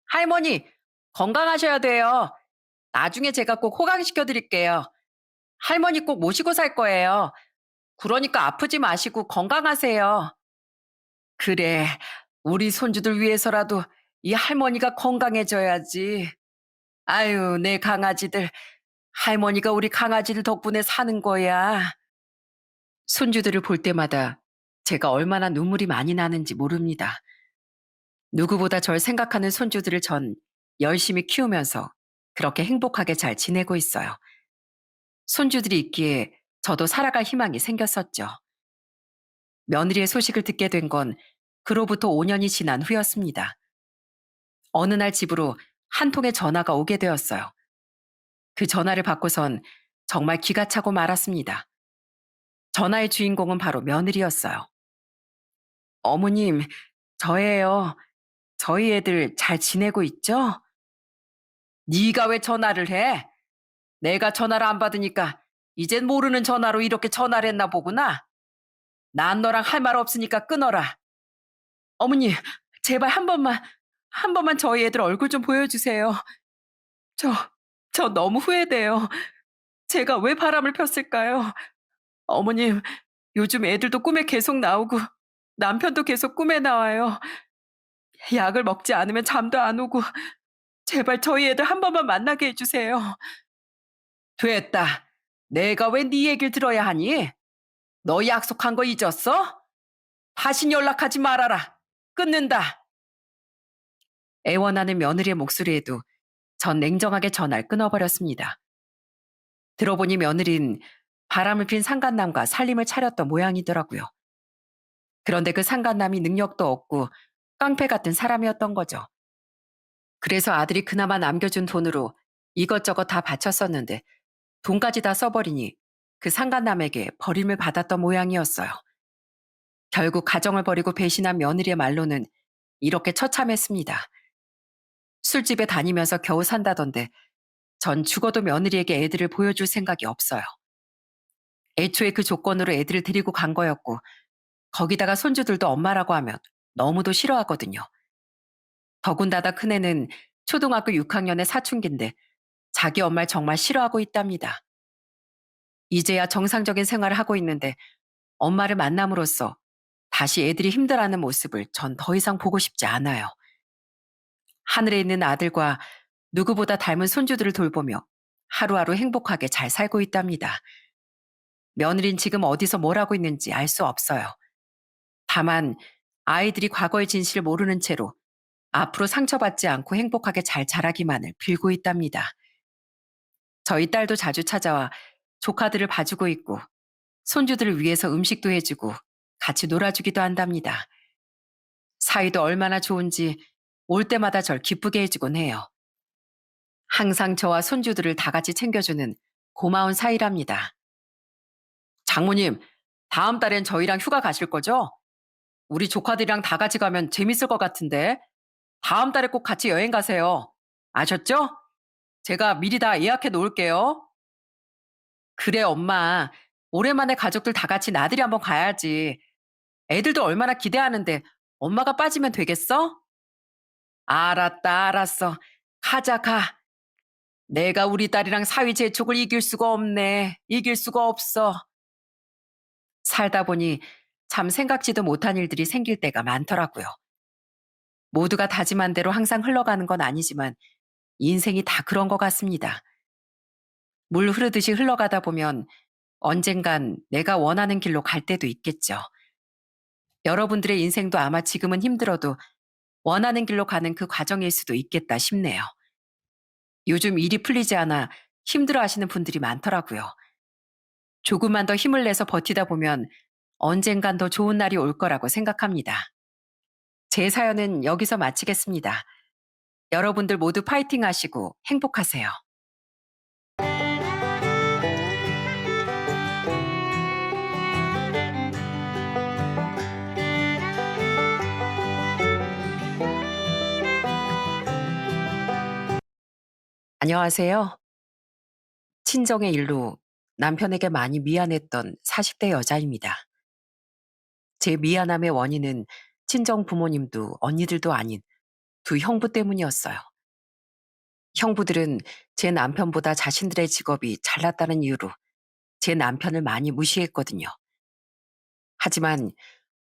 A: 할머니, 건강하셔야 돼요. 나중에 제가 꼭 호강시켜 드릴게요. 할머니 꼭 모시고 살 거예요. 그러니까 아프지 마시고 건강하세요. 그래, 우리 손주들 위해서라도 이 할머니가 건강해져야지. 아유, 내 강아지들. 할머니가 우리 강아지들 덕분에 사는 거야. 손주들을 볼 때마다 제가 얼마나 눈물이 많이 나는지 모릅니다. 누구보다 절 생각하는 손주들을 전 열심히 키우면서 그렇게 행복하게 잘 지내고 있어요. 손주들이 있기에 저도 살아갈 희망이 생겼었죠. 며느리의 소식을 듣게 된 건 그로부터 5년이 지난 후였습니다. 어느 날 집으로 한 통의 전화가 오게 되었어요. 그 전화를 받고선 정말 기가 차고 말았습니다. 전화의 주인공은 바로 며느리였어요. 어머님, 저예요. 저희 애들 잘 지내고 있죠? 네가 왜 전화를 해? 내가 전화를 안 받으니까 이젠 모르는 전화로 이렇게 전화를 했나 보구나. 난 너랑 할 말 없으니까 끊어라. 어머니, 제발 한 번만 저희 애들 얼굴 좀 보여주세요. 저, 저 너무 후회돼요. 제가 왜 바람을 폈을까요? 어머님, 요즘 애들도 꿈에 계속 나오고 남편도 계속 꿈에 나와요. 약을 먹지 않으면 잠도 안 오고 제발 저희 애들 한 번만 만나게 해주세요. 됐다. 내가 왜 네 얘기를 들어야 하니? 너 약속한 거 잊었어? 다신 연락하지 말아라. 끊는다. 애원하는 며느리의 목소리에도 전 냉정하게 전화를 끊어버렸습니다. 들어보니 며느린 바람을 핀 상간남과 살림을 차렸던 모양이더라고요. 그런데 그 상간남이 능력도 없고 깡패 같은 사람이었던 거죠. 그래서 아들이 그나마 남겨준 돈으로 이것저것 다 바쳤었는데 돈까지 다 써버리니 그 상간남에게 버림을 받았던 모양이었어요. 결국 가정을 버리고 배신한 며느리의 말로는 이렇게 처참했습니다. 술집에 다니면서 겨우 산다던데 전 죽어도 며느리에게 애들을 보여줄 생각이 없어요. 애초에 그 조건으로 애들을 데리고 간 거였고 거기다가 손주들도 엄마라고 하면 너무도 싫어하거든요. 더군다나 큰애는 초등학교 6학년의 사춘기인데 자기 엄마를 정말 싫어하고 있답니다. 이제야 정상적인 생활을 하고 있는데 엄마를 만남으로써 다시 애들이 힘들어하는 모습을 전 더 이상 보고 싶지 않아요. 하늘에 있는 아들과 누구보다 닮은 손주들을 돌보며 하루하루 행복하게 잘 살고 있답니다. 며느린 지금 어디서 뭘 하고 있는지 알 수 없어요. 다만 아이들이 과거의 진실을 모르는 채로 앞으로 상처받지 않고 행복하게 잘 자라기만을 빌고 있답니다. 저희 딸도 자주 찾아와 조카들을 봐주고 있고 손주들을 위해서 음식도 해주고 같이 놀아주기도 한답니다. 사이도 얼마나 좋은지 올 때마다 절 기쁘게 해주곤 해요. 항상 저와 손주들을 다 같이 챙겨주는 고마운 사이랍니다. 장모님, 다음 달엔 저희랑 휴가 가실 거죠? 우리 조카들이랑 다 같이 가면 재밌을 것 같은데 다음 달에 꼭 같이 여행 가세요. 아셨죠? 제가 미리 다 예약해 놓을게요. 그래, 엄마. 오랜만에 가족들 다 같이 나들이 한번 가야지. 애들도 얼마나 기대하는데 엄마가 빠지면 되겠어? 알았다, 알았어. 가자, 가. 내가 우리 딸이랑 사위 재촉을 이길 수가 없네. 이길 수가 없어. 살다 보니 참 생각지도 못한 일들이 생길 때가 많더라고요. 모두가 다짐한 대로 항상 흘러가는 건 아니지만 인생이 다 그런 것 같습니다. 물 흐르듯이 흘러가다 보면 언젠간 내가 원하는 길로 갈 때도 있겠죠. 여러분들의 인생도 아마 지금은 힘들어도 원하는 길로 가는 그 과정일 수도 있겠다 싶네요. 요즘 일이 풀리지 않아 힘들어 하시는 분들이 많더라고요. 조금만 더 힘을 내서 버티다 보면 언젠간 더 좋은 날이 올 거라고 생각합니다. 제 사연은 여기서 마치겠습니다. 여러분들 모두 파이팅 하시고 행복하세요. 안녕하세요. 친정의 일로 남편에게 많이 미안했던 40대 여자입니다. 제 미안함의 원인은 친정 부모님도 언니들도 아닌 두 형부 때문이었어요. 형부들은 제 남편보다 자신들의 직업이 잘났다는 이유로 제 남편을 많이 무시했거든요. 하지만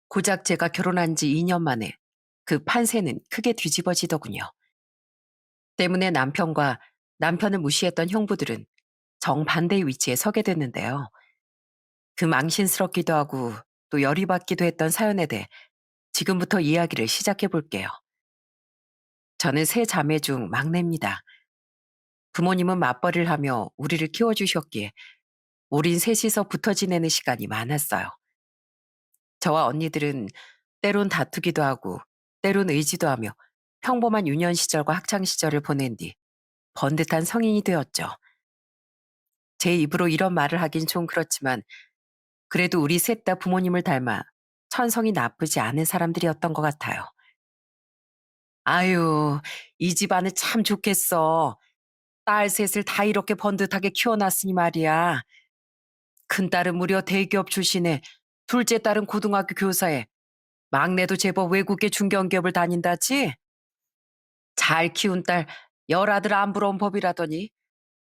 A: 고작 제가 결혼한 지 2년 만에 그 판세는 크게 뒤집어지더군요. 때문에 남편과 남편을 무시했던 형부들은 정반대의 위치에 서게 됐는데요. 그 망신스럽기도 하고 또 열이 받기도 했던 사연에 대해 지금부터 이야기를 시작해 볼게요. 저는 세 자매 중 막내입니다. 부모님은 맞벌이를 하며 우리를 키워주셨기에 우린 셋이서 붙어 지내는 시간이 많았어요. 저와 언니들은 때론 다투기도 하고 때론 의지도 하며 평범한 유년 시절과 학창 시절을 보낸 뒤 번듯한 성인이 되었죠. 제 입으로 이런 말을 하긴 좀 그렇지만 그래도 우리 셋 다 부모님을 닮아 천성이 나쁘지 않은 사람들이었던 것 같아요. 아유, 이 집안은 참 좋겠어. 딸 셋을 다 이렇게 번듯하게 키워놨으니 말이야. 큰딸은 무려 대기업 출신에 둘째 딸은 고등학교 교사에 막내도 제법 외국계 중견기업을 다닌다지? 잘 키운 딸 열아들 안 부러운 법이라더니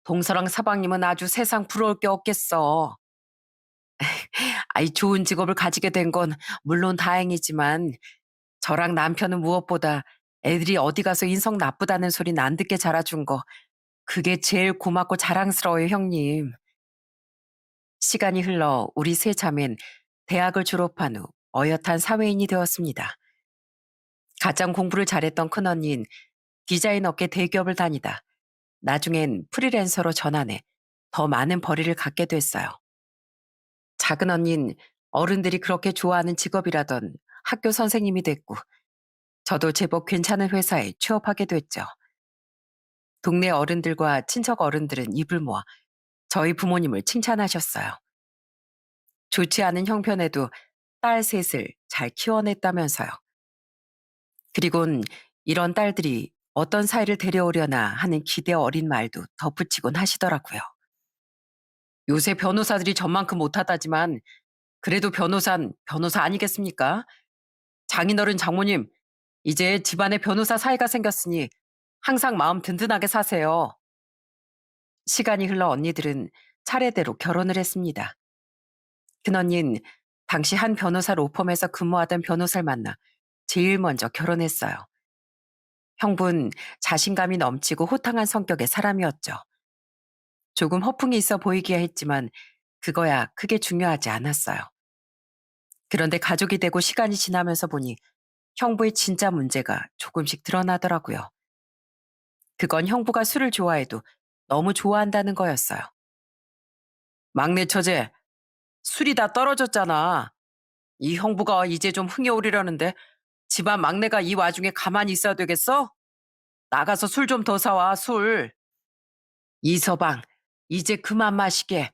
A: 동서랑 사방님은 아주 세상 부러울 게 없겠어. 아이 좋은 직업을 가지게 된 건 물론 다행이지만 저랑 남편은 무엇보다 애들이 어디 가서 인성 나쁘다는 소리는 안 듣게 자라준 거 그게 제일 고맙고 자랑스러워요, 형님. 시간이 흘러 우리 세 자매는 대학을 졸업한 후 어엿한 사회인이 되었습니다. 가장 공부를 잘했던 큰언니는 디자인 업계 대기업을 다니다 나중엔 프리랜서로 전환해 더 많은 벌이를 갖게 됐어요. 작은 언니는 어른들이 그렇게 좋아하는 직업이라던 학교 선생님이 됐고 저도 제법 괜찮은 회사에 취업하게 됐죠. 동네 어른들과 친척 어른들은 입을 모아 저희 부모님을 칭찬하셨어요. 좋지 않은 형편에도 딸 셋을 잘 키워냈다면서요. 그리곤 이런 딸들이 어떤 사이를 데려오려나 하는 기대 어린 말도 덧붙이곤 하시더라고요. 요새 변호사들이 전만큼 못하다지만 그래도 변호사는 변호사 아니겠습니까? 장인어른 장모님, 이제 집안에 변호사 사이가 생겼으니 항상 마음 든든하게 사세요. 시간이 흘러 언니들은 차례대로 결혼을 했습니다. 큰언니는 당시 한 변호사 로펌에서 근무하던 변호사를 만나 제일 먼저 결혼했어요. 형부는 자신감이 넘치고 호탕한 성격의 사람이었죠. 조금 허풍이 있어 보이기야 했지만 그거야 크게 중요하지 않았어요. 그런데 가족이 되고 시간이 지나면서 보니 형부의 진짜 문제가 조금씩 드러나더라고요. 그건 형부가 술을 좋아해도 너무 좋아한다는 거였어요. 막내 처제, 술이 다 떨어졌잖아. 이 형부가 이제 좀 흥에 오르려는데 집안 막내가 이 와중에 가만히 있어야 되겠어? 나가서 술 좀 더 사와, 술. 이서방, 이제 그만 마시게.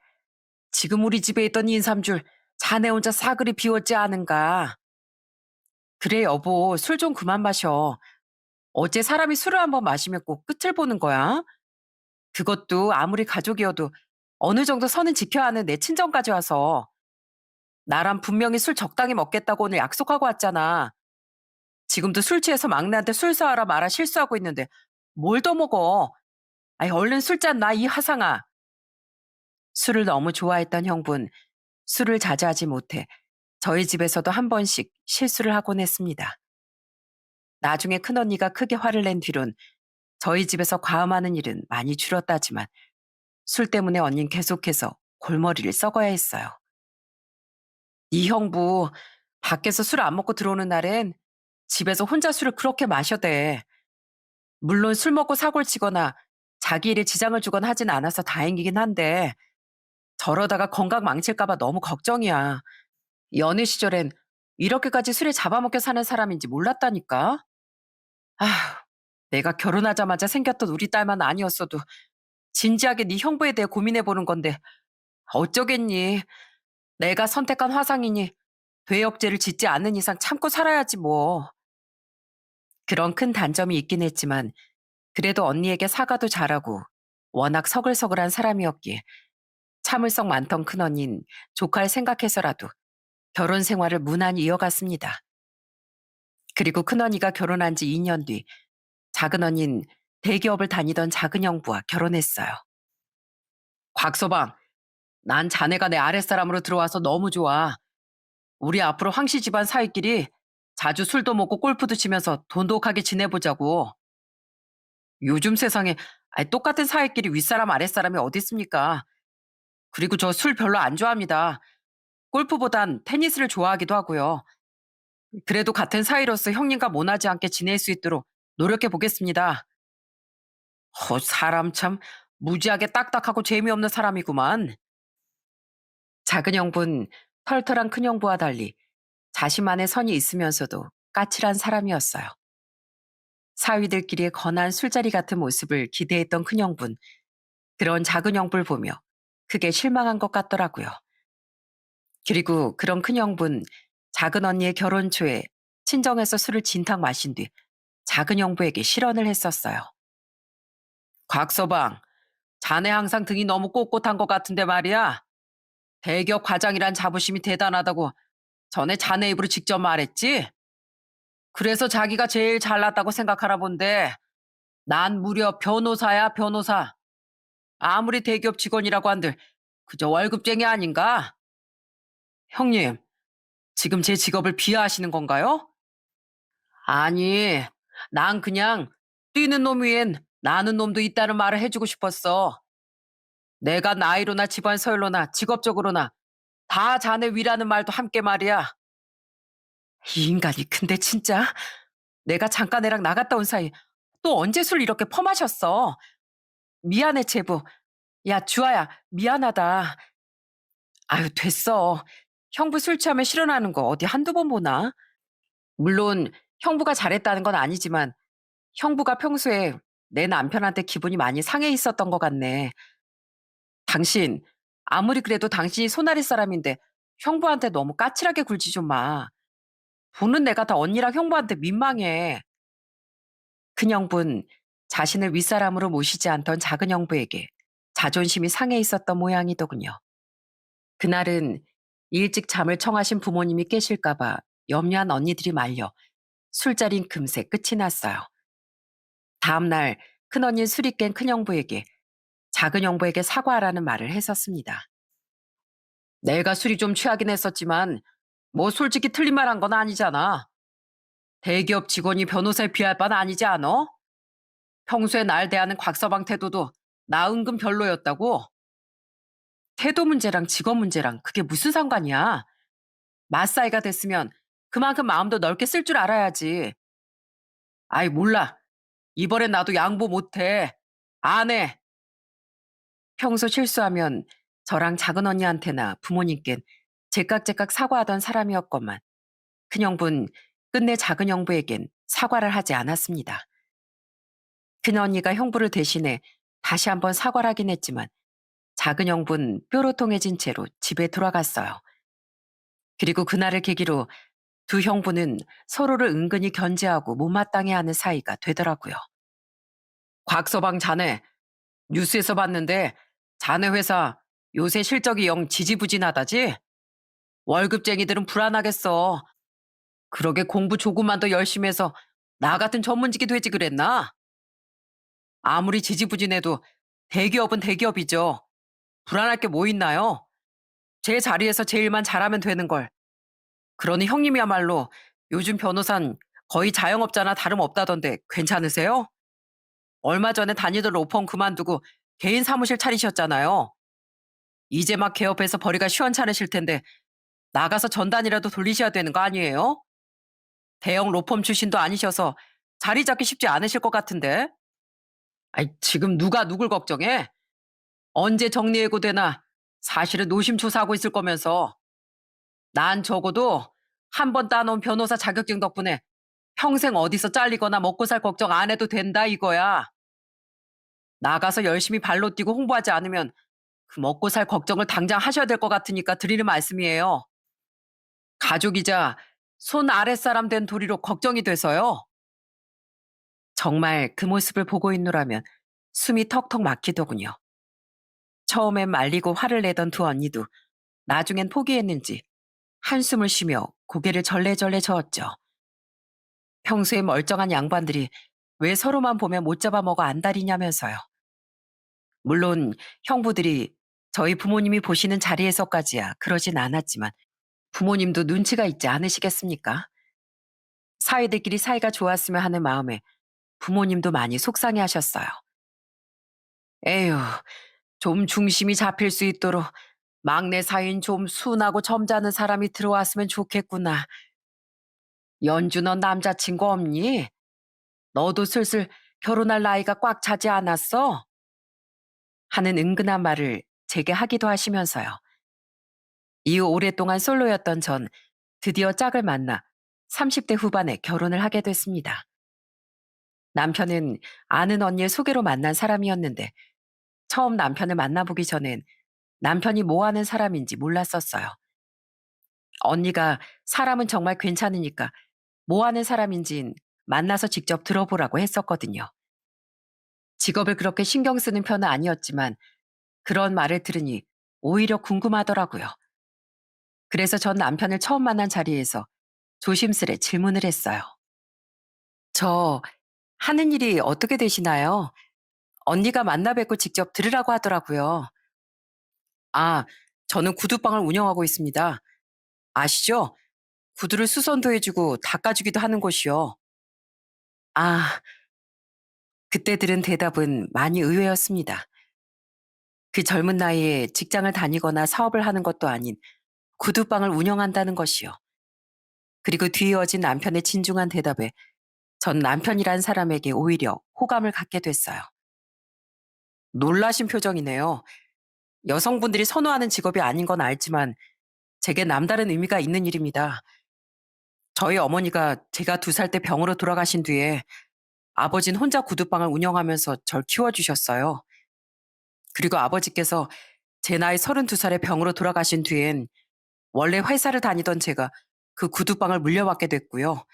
A: 지금 우리 집에 있던 인삼줄 자네 혼자 사그리 비웠지 않은가. 그래 여보, 술 좀 그만 마셔. 어째 사람이 술을 한번 마시면 꼭 끝을 보는 거야? 그것도 아무리 가족이어도 어느 정도 선은 지켜야 하는 내 친정까지 와서 나랑 분명히 술 적당히 먹겠다고 오늘 약속하고 왔잖아. 지금도 술 취해서 막내한테 술 사와라 마라 실수하고 있는데 뭘 더 먹어? 아이 얼른 술잔 놔 이 화상아. 술을 너무 좋아했던 형부는 술을 자제하지 못해 저희 집에서도 한 번씩 실수를 하곤 했습니다. 나중에 큰언니가 크게 화를 낸 뒤론 저희 집에서 과음하는 일은 많이 줄었다지만 술 때문에 언닌 계속해서 골머리를 썩어야 했어요. 이 형부 밖에서 술 안 먹고 들어오는 날엔 집에서 혼자 술을 그렇게 마셔대. 물론 술 먹고 사고를 치거나 자기 일에 지장을 주거나 하진 않아서 다행이긴 한데 저러다가 건강 망칠까 봐 너무 걱정이야. 연애 시절엔 이렇게까지 술에 잡아먹혀 사는 사람인지 몰랐다니까. 아휴, 내가 결혼하자마자 생겼던 우리 딸만 아니었어도 진지하게 네 형부에 대해 고민해보는 건데 어쩌겠니. 내가 선택한 화상이니 죄역죄를 짓지 않는 이상 참고 살아야지 뭐. 그런 큰 단점이 있긴 했지만 그래도 언니에게 사과도 잘하고 워낙 서글서글한 사람이었기에 참을성 많던 큰언닌 조카를 생각해서라도 결혼 생활을 무난히 이어갔습니다. 그리고 큰언니가 결혼한 지 2년 뒤 작은 언닌 대기업을 다니던 작은 형부와 결혼했어요. 곽서방, 난 자네가 내 아랫사람으로 들어와서 너무 좋아. 우리 앞으로 황씨 집안 사이끼리 자주 술도 먹고 골프도 치면서 돈독하게 지내보자고. 요즘 세상에 똑같은 사이끼리 윗사람 아랫사람이 어디 있습니까? 그리고 저 술 별로 안 좋아합니다. 골프보단 테니스를 좋아하기도 하고요. 그래도 같은 사이로서 형님과 모나지 않게 지낼 수 있도록 노력해 보겠습니다. 사람 참 무지하게 딱딱하고 재미없는 사람이구만. 작은 형부는 털털한 큰 형부와 달리 자신만의 선이 있으면서도 까칠한 사람이었어요. 사위들끼리의 건한 술자리 같은 모습을 기대했던 큰 형부는 그런 작은 형부를 보며 크게 실망한 것 같더라고요. 그리고 그런 큰 형부는 작은 언니의 결혼 초에 친정에서 술을 진탕 마신 뒤 작은 형부에게 실언을 했었어요. 곽서방, 자네 항상 등이 너무 꼿꼿한 것 같은데 말이야. 대기업 과장이란 자부심이 대단하다고 전에 자네 입으로 직접 말했지? 그래서 자기가 제일 잘났다고 생각하나 본데 난 무려 변호사야, 변호사. 아무리 대기업 직원이라고 한들 그저 월급쟁이 아닌가? 형님, 지금 제 직업을 비하하시는 건가요? 아니, 난 그냥 뛰는 놈 위엔 나는 놈도 있다는 말을 해주고 싶었어. 내가 나이로나 집안 서열로나 직업적으로나 다 자네 위라는 말도 함께 말이야. 이 인간이 근데 진짜 내가 잠깐 애랑 나갔다 온 사이 또 언제 술 이렇게 퍼마셨어. 미안해 제부. 야 주아야 미안하다. 아유 됐어. 형부 술 취하면 실현하는 거 어디 한두 번 보나. 물론 형부가 잘했다는 건 아니지만 형부가 평소에 내 남편한테 기분이 많이 상해 있었던 것 같네. 당신 아무리 그래도 당신이 손아랫 사람인데 형부한테 너무 까칠하게 굴지 좀 마. 보는 내가 다 언니랑 형부한테 민망해. 큰 형부는 자신을 윗사람으로 모시지 않던 작은 형부에게 자존심이 상해 있었던 모양이더군요. 그날은 일찍 잠을 청하신 부모님이 깨실까봐 염려한 언니들이 말려 술자리는 금세 끝이 났어요. 다음날 큰언니 술이 깬 큰형부에게 작은 형부에게 사과하라는 말을 했었습니다. 내가 술이 좀 취하긴 했었지만 뭐 솔직히 틀린 말 한 건 아니잖아. 대기업 직원이 변호사에 비할 바는 아니지 않어? 평소에 날 대하는 곽서방 태도도 나 은근 별로였다고? 태도 문제랑 직업 문제랑 그게 무슨 상관이야? 맞사이가 됐으면 그만큼 마음도 넓게 쓸 줄 알아야지. 아이 몰라. 이번엔 나도 양보 못해. 안 해. 평소 실수하면 저랑 작은 언니한테나 부모님께 제깍제깍 사과하던 사람이었건만 큰형부는 끝내 작은 형부에겐 사과를 하지 않았습니다. 큰언니가 형부를 대신해 다시 한번 사과를 하긴 했지만 작은 형부는 뾰로통해진 채로 집에 돌아갔어요. 그리고 그날을 계기로 두 형부는 서로를 은근히 견제하고 못마땅해하는 사이가 되더라고요. 곽서방 자네, 뉴스에서 봤는데 자네 회사 요새 실적이 영 지지부진하다지? 월급쟁이들은 불안하겠어. 그러게 공부 조금만 더 열심히 해서 나 같은 전문직이 되지 그랬나? 아무리 지지부진해도 대기업은 대기업이죠. 불안할 게 뭐 있나요? 제 자리에서 제 일만 잘하면 되는 걸. 그러니 형님이야말로 요즘 변호사는 거의 자영업자나 다름없다던데 괜찮으세요? 얼마 전에 다니던 로펌 그만두고 개인 사무실 차리셨잖아요. 이제 막 개업해서 벌이가 시원찮으실 텐데 나가서 전단이라도 돌리셔야 되는 거 아니에요? 대형 로펌 출신도 아니셔서 자리 잡기 쉽지 않으실 것 같은데. 아이, 지금 누가 누굴 걱정해? 언제 정리해고되나 사실은 노심초사하고 있을 거면서. 난 적어도 한 번 따놓은 변호사 자격증 덕분에 평생 어디서 잘리거나 먹고 살 걱정 안 해도 된다 이거야. 나가서 열심히 발로 뛰고 홍보하지 않으면 그 먹고 살 걱정을 당장 하셔야 될 것 같으니까 드리는 말씀이에요. 가족이자 손 아랫사람 된 도리로 걱정이 돼서요. 정말 그 모습을 보고 있노라면 숨이 턱턱 막히더군요. 처음엔 말리고 화를 내던 두 언니도 나중엔 포기했는지 한숨을 쉬며 고개를 절레절레 저었죠. 평소에 멀쩡한 양반들이 왜 서로만 보면 못 잡아먹어 안달이냐면서요. 물론 형부들이 저희 부모님이 보시는 자리에서까지야 그러진 않았지만 부모님도 눈치가 있지 않으시겠습니까? 사위들끼리 사이가 좋았으면 하는 마음에 부모님도 많이 속상해 하셨어요. 에휴, 좀 중심이 잡힐 수 있도록 막내 사이인 좀 순하고 점잖은 사람이 들어왔으면 좋겠구나. 연주 너 남자친구 없니? 너도 슬슬 결혼할 나이가 꽉 차지 않았어? 하는 은근한 말을 제게 하기도 하시면서요. 이후 오랫동안 솔로였던 전 드디어 짝을 만나 30대 후반에 결혼을 하게 됐습니다. 남편은 아는 언니의 소개로 만난 사람이었는데 처음 남편을 만나보기 전엔 남편이 뭐 하는 사람인지 몰랐었어요. 언니가 사람은 정말 괜찮으니까 뭐 하는 사람인진 만나서 직접 들어보라고 했었거든요. 직업을 그렇게 신경 쓰는 편은 아니었지만 그런 말을 들으니 오히려 궁금하더라고요. 그래서 전 남편을 처음 만난 자리에서 조심스레 질문을 했어요. 저 하는 일이 어떻게 되시나요? 언니가 만나 뵙고 직접 들으라고 하더라고요. 아, 저는 구두방을 운영하고 있습니다. 아시죠? 구두를 수선도 해주고 닦아주기도 하는 곳이요. 아, 그때 들은 대답은 많이 의외였습니다. 그 젊은 나이에 직장을 다니거나 사업을 하는 것도 아닌 구두방을 운영한다는 것이요. 그리고 뒤이어진 남편의 진중한 대답에 전 남편이란 사람에게 오히려 호감을 갖게 됐어요. 놀라신 표정이네요. 여성분들이 선호하는 직업이 아닌 건 알지만 제게 남다른 의미가 있는 일입니다. 저희 어머니가 제가 2살 때 병으로 돌아가신 뒤에 아버진 혼자 구두방을 운영하면서 절 키워주셨어요. 그리고 아버지께서 제 나이 32살에 병으로 돌아가신 뒤엔 원래 회사를 다니던 제가 그 구두방을 물려받게 됐고요.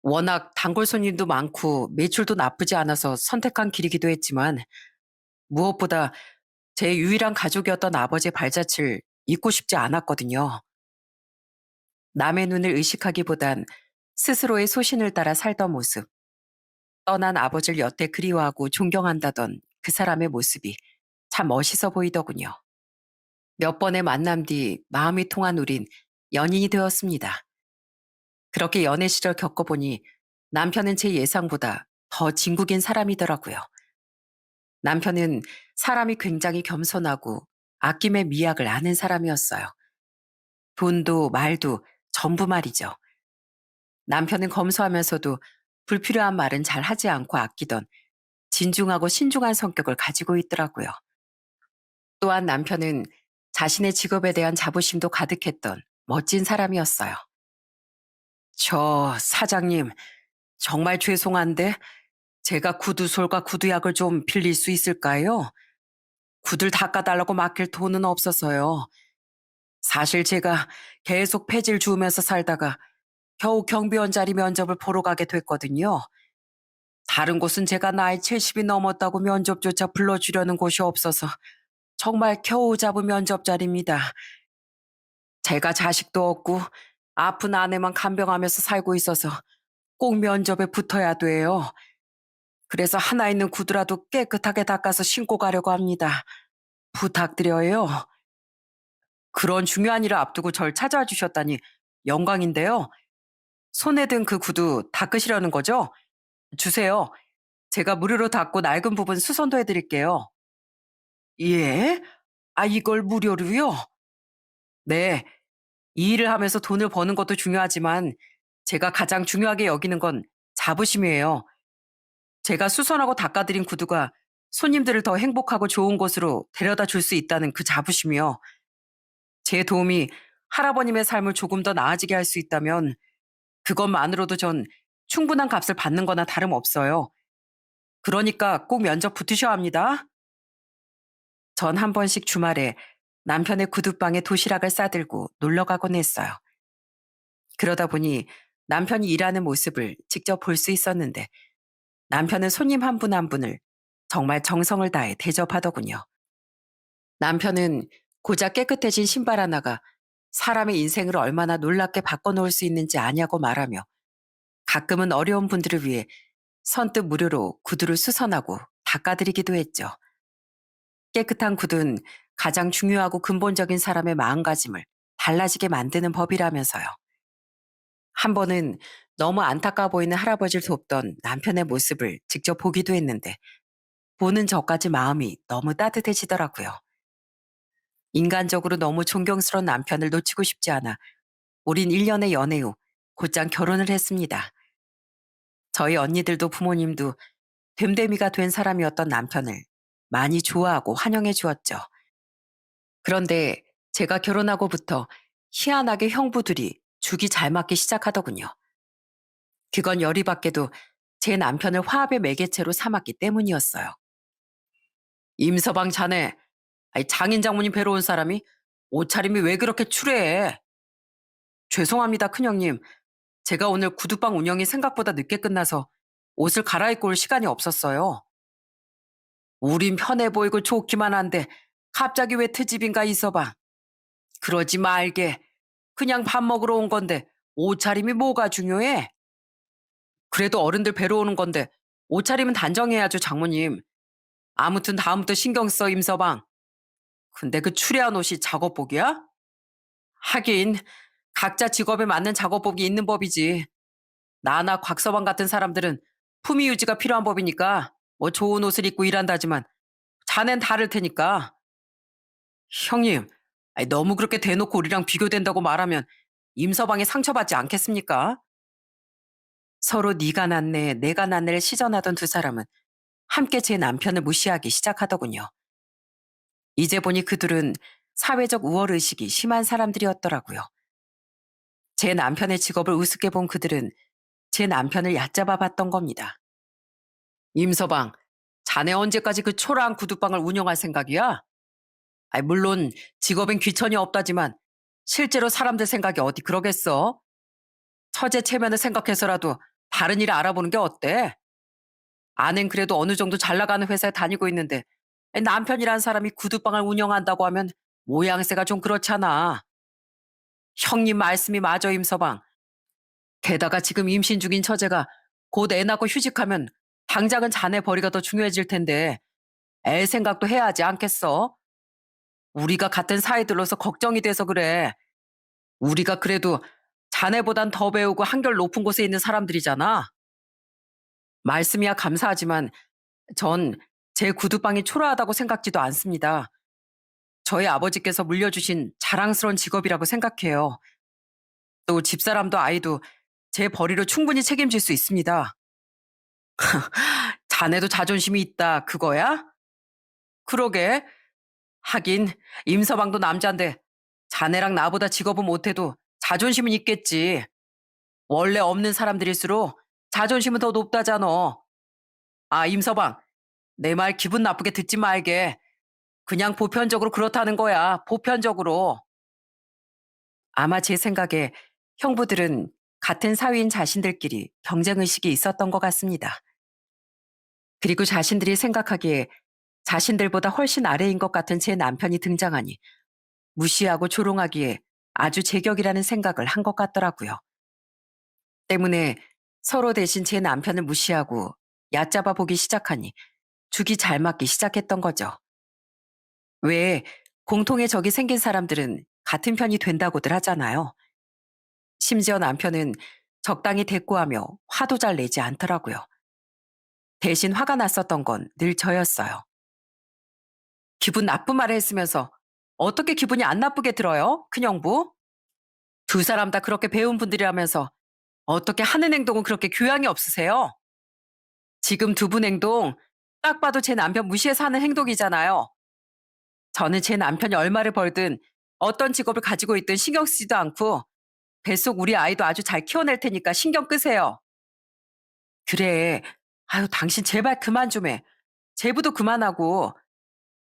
A: 워낙 단골 손님도 많고 매출도 나쁘지 않아서 선택한 길이기도 했지만 무엇보다 제 유일한 가족이었던 아버지의 발자취를 잊고 싶지 않았거든요. 남의 눈을 의식하기보단 스스로의 소신을 따라 살던 모습, 떠난 아버지를 여태 그리워하고 존경한다던 그 사람의 모습이 참 멋있어 보이더군요. 몇 번의 만남 뒤 마음이 통한 우린 연인이 되었습니다. 그렇게 연애 시절 겪어보니 남편은 제 예상보다 더 진국인 사람이더라고요. 남편은 사람이 굉장히 겸손하고 아낌의 미학을 아는 사람이었어요. 돈도 말도 전부 말이죠. 남편은 검소하면서도 불필요한 말은 잘 하지 않고 아끼던 진중하고 신중한 성격을 가지고 있더라고요. 또한 남편은 자신의 직업에 대한 자부심도 가득했던 멋진 사람이었어요. 저 사장님, 정말 죄송한데 제가 구두솔과 구두약을 좀 빌릴 수 있을까요? 구두를 닦아달라고 맡길 돈은 없어서요. 사실 제가 계속 폐질 주우면서 살다가 겨우 경비원 자리 면접을 보러 가게 됐거든요. 다른 곳은 제가 나이 70이 넘었다고 면접조차 불러주려는 곳이 없어서 정말 겨우 잡은 면접 자리입니다. 제가 자식도 없고 아픈 아내만 간병하면서 살고 있어서 꼭 면접에 붙어야 돼요. 그래서 하나 있는 구두라도 깨끗하게 닦아서 신고 가려고 합니다. 부탁드려요. 그런 중요한 일을 앞두고 절 찾아와 주셨다니 영광인데요. 손에 든 그 구두 닦으시려는 거죠? 주세요. 제가 무료로 닦고 낡은 부분 수선도 해드릴게요. 예? 아, 이걸 무료로요? 네. 이 일을 하면서 돈을 버는 것도 중요하지만 제가 가장 중요하게 여기는 건 자부심이에요. 제가 수선하고 닦아드린 구두가 손님들을 더 행복하고 좋은 곳으로 데려다 줄 수 있다는 그 자부심이요. 제 도움이 할아버님의 삶을 조금 더 나아지게 할 수 있다면 그것만으로도 전 충분한 값을 받는 거나 다름없어요. 그러니까 꼭 면접 붙으셔야 합니다. 전 한 번씩 주말에 남편의 구두방에 도시락을 싸들고 놀러 가곤 했어요. 그러다 보니 남편이 일하는 모습을 직접 볼 수 있었는데 남편은 손님 한 분 한 분을 정말 정성을 다해 대접하더군요. 남편은 고작 깨끗해진 신발 하나가 사람의 인생을 얼마나 놀랍게 바꿔놓을 수 있는지 아냐고 말하며 가끔은 어려운 분들을 위해 선뜻 무료로 구두를 수선하고 닦아드리기도 했죠. 깨끗한 구두는 가장 중요하고 근본적인 사람의 마음가짐을 달라지게 만드는 법이라면서요. 한 번은 너무 안타까워 보이는 할아버지를 돕던 남편의 모습을 직접 보기도 했는데 보는 저까지 마음이 너무 따뜻해지더라고요. 인간적으로 너무 존경스러운 남편을 놓치고 싶지 않아 우린 1년의 연애 후 곧장 결혼을 했습니다. 저희 언니들도 부모님도 됨됨이가 된 사람이었던 남편을 많이 좋아하고 환영해 주었죠. 그런데 제가 결혼하고부터 희한하게 형부들이 죽이 잘 맞기 시작하더군요. 그건 열이 받게도 제 남편을 화합의 매개체로 삼았기 때문이었어요. 임서방 자네, 아니 장인 장모님 뵈러 온 사람이 옷차림이 왜 그렇게 추레해? 죄송합니다, 큰형님. 제가 오늘 구두방 운영이 생각보다 늦게 끝나서 옷을 갈아입고 올 시간이 없었어요. 우린 편해 보이고 좋기만 한데 갑자기 왜 트집인가 있어봐. 그러지 말게. 그냥 밥 먹으러 온 건데 옷차림이 뭐가 중요해? 그래도 어른들 뵈러 오는 건데 옷차림은 단정해야죠, 장모님. 아무튼 다음부터 신경 써, 임서방. 근데 그 추레한 옷이 작업복이야? 하긴 각자 직업에 맞는 작업복이 있는 법이지. 나나 곽서방 같은 사람들은 품위 유지가 필요한 법이니까 뭐 좋은 옷을 입고 일한다지만 자넨 다를 테니까. 형님, 아니, 너무 그렇게 대놓고 우리랑 비교된다고 말하면 임서방이 상처받지 않겠습니까? 서로 네가 낫네, 내가 낫네를 시전하던 두 사람은 함께 제 남편을 무시하기 시작하더군요. 이제 보니 그들은 사회적 우월의식이 심한 사람들이었더라고요. 제 남편의 직업을 우습게 본 그들은 제 남편을 얕잡아 봤던 겁니다. 임서방, 자네 언제까지 그 초라한 구두방을 운영할 생각이야? 아이, 물론 직업엔 귀천이 없다지만 실제로 사람들 생각이 어디 그러겠어? 처제 체면을 생각해서라도 다른 일을 알아보는 게 어때? 아는 그래도 어느 정도 잘 나가는 회사에 다니고 있는데 남편이란 사람이 구두방을 운영한다고 하면 모양새가 좀 그렇잖아. 형님 말씀이 맞아, 임서방. 게다가 지금 임신 중인 처제가 곧 애 낳고 휴직하면 당장은 자네 벌이가 더 중요해질 텐데 애 생각도 해야 하지 않겠어? 우리가 같은 사이들로서 걱정이 돼서 그래. 우리가 그래도 자네보단 더 배우고 한결 높은 곳에 있는 사람들이잖아. 말씀이야 감사하지만 전 제 구두방이 초라하다고 생각지도 않습니다. 저희 아버지께서 물려주신 자랑스러운 직업이라고 생각해요. 또 집사람도 아이도 제 벌이로 충분히 책임질 수 있습니다. 자네도 자존심이 있다, 그거야? 그러게. 하긴 임서방도 남잔데 자네랑 나보다 직업은 못해도 자존심은 있겠지. 원래 없는 사람들일수록 자존심은 더 높다잖아. 아, 임서방, 내 말 기분 나쁘게 듣지 말게. 그냥 보편적으로 그렇다는 거야. 보편적으로. 아마 제 생각에 형부들은 같은 사위인 자신들끼리 경쟁의식이 있었던 것 같습니다. 그리고 자신들이 생각하기에 자신들보다 훨씬 아래인 것 같은 제 남편이 등장하니 무시하고 조롱하기에 아주 제격이라는 생각을 한 것 같더라고요. 때문에 서로 대신 제 남편을 무시하고 얕잡아 보기 시작하니 죽이 잘 맞기 시작했던 거죠. 왜 공통의 적이 생긴 사람들은 같은 편이 된다고들 하잖아요. 심지어 남편은 적당히 대꾸하며 화도 잘 내지 않더라고요. 대신 화가 났었던 건 늘 저였어요. 기분 나쁜 말을 했으면서 어떻게 기분이 안 나쁘게 들어요? 큰형부? 두 사람 다 그렇게 배운 분들이라면서 어떻게 하는 행동은 그렇게 교양이 없으세요? 지금 두 분 행동 딱 봐도 제 남편 무시해서 하는 행동이잖아요. 저는 제 남편이 얼마를 벌든 어떤 직업을 가지고 있든 신경 쓰지도 않고 뱃속 우리 아이도 아주 잘 키워낼 테니까 신경 끄세요. 그래. 아유, 당신 제발 그만 좀 해. 제부도 그만하고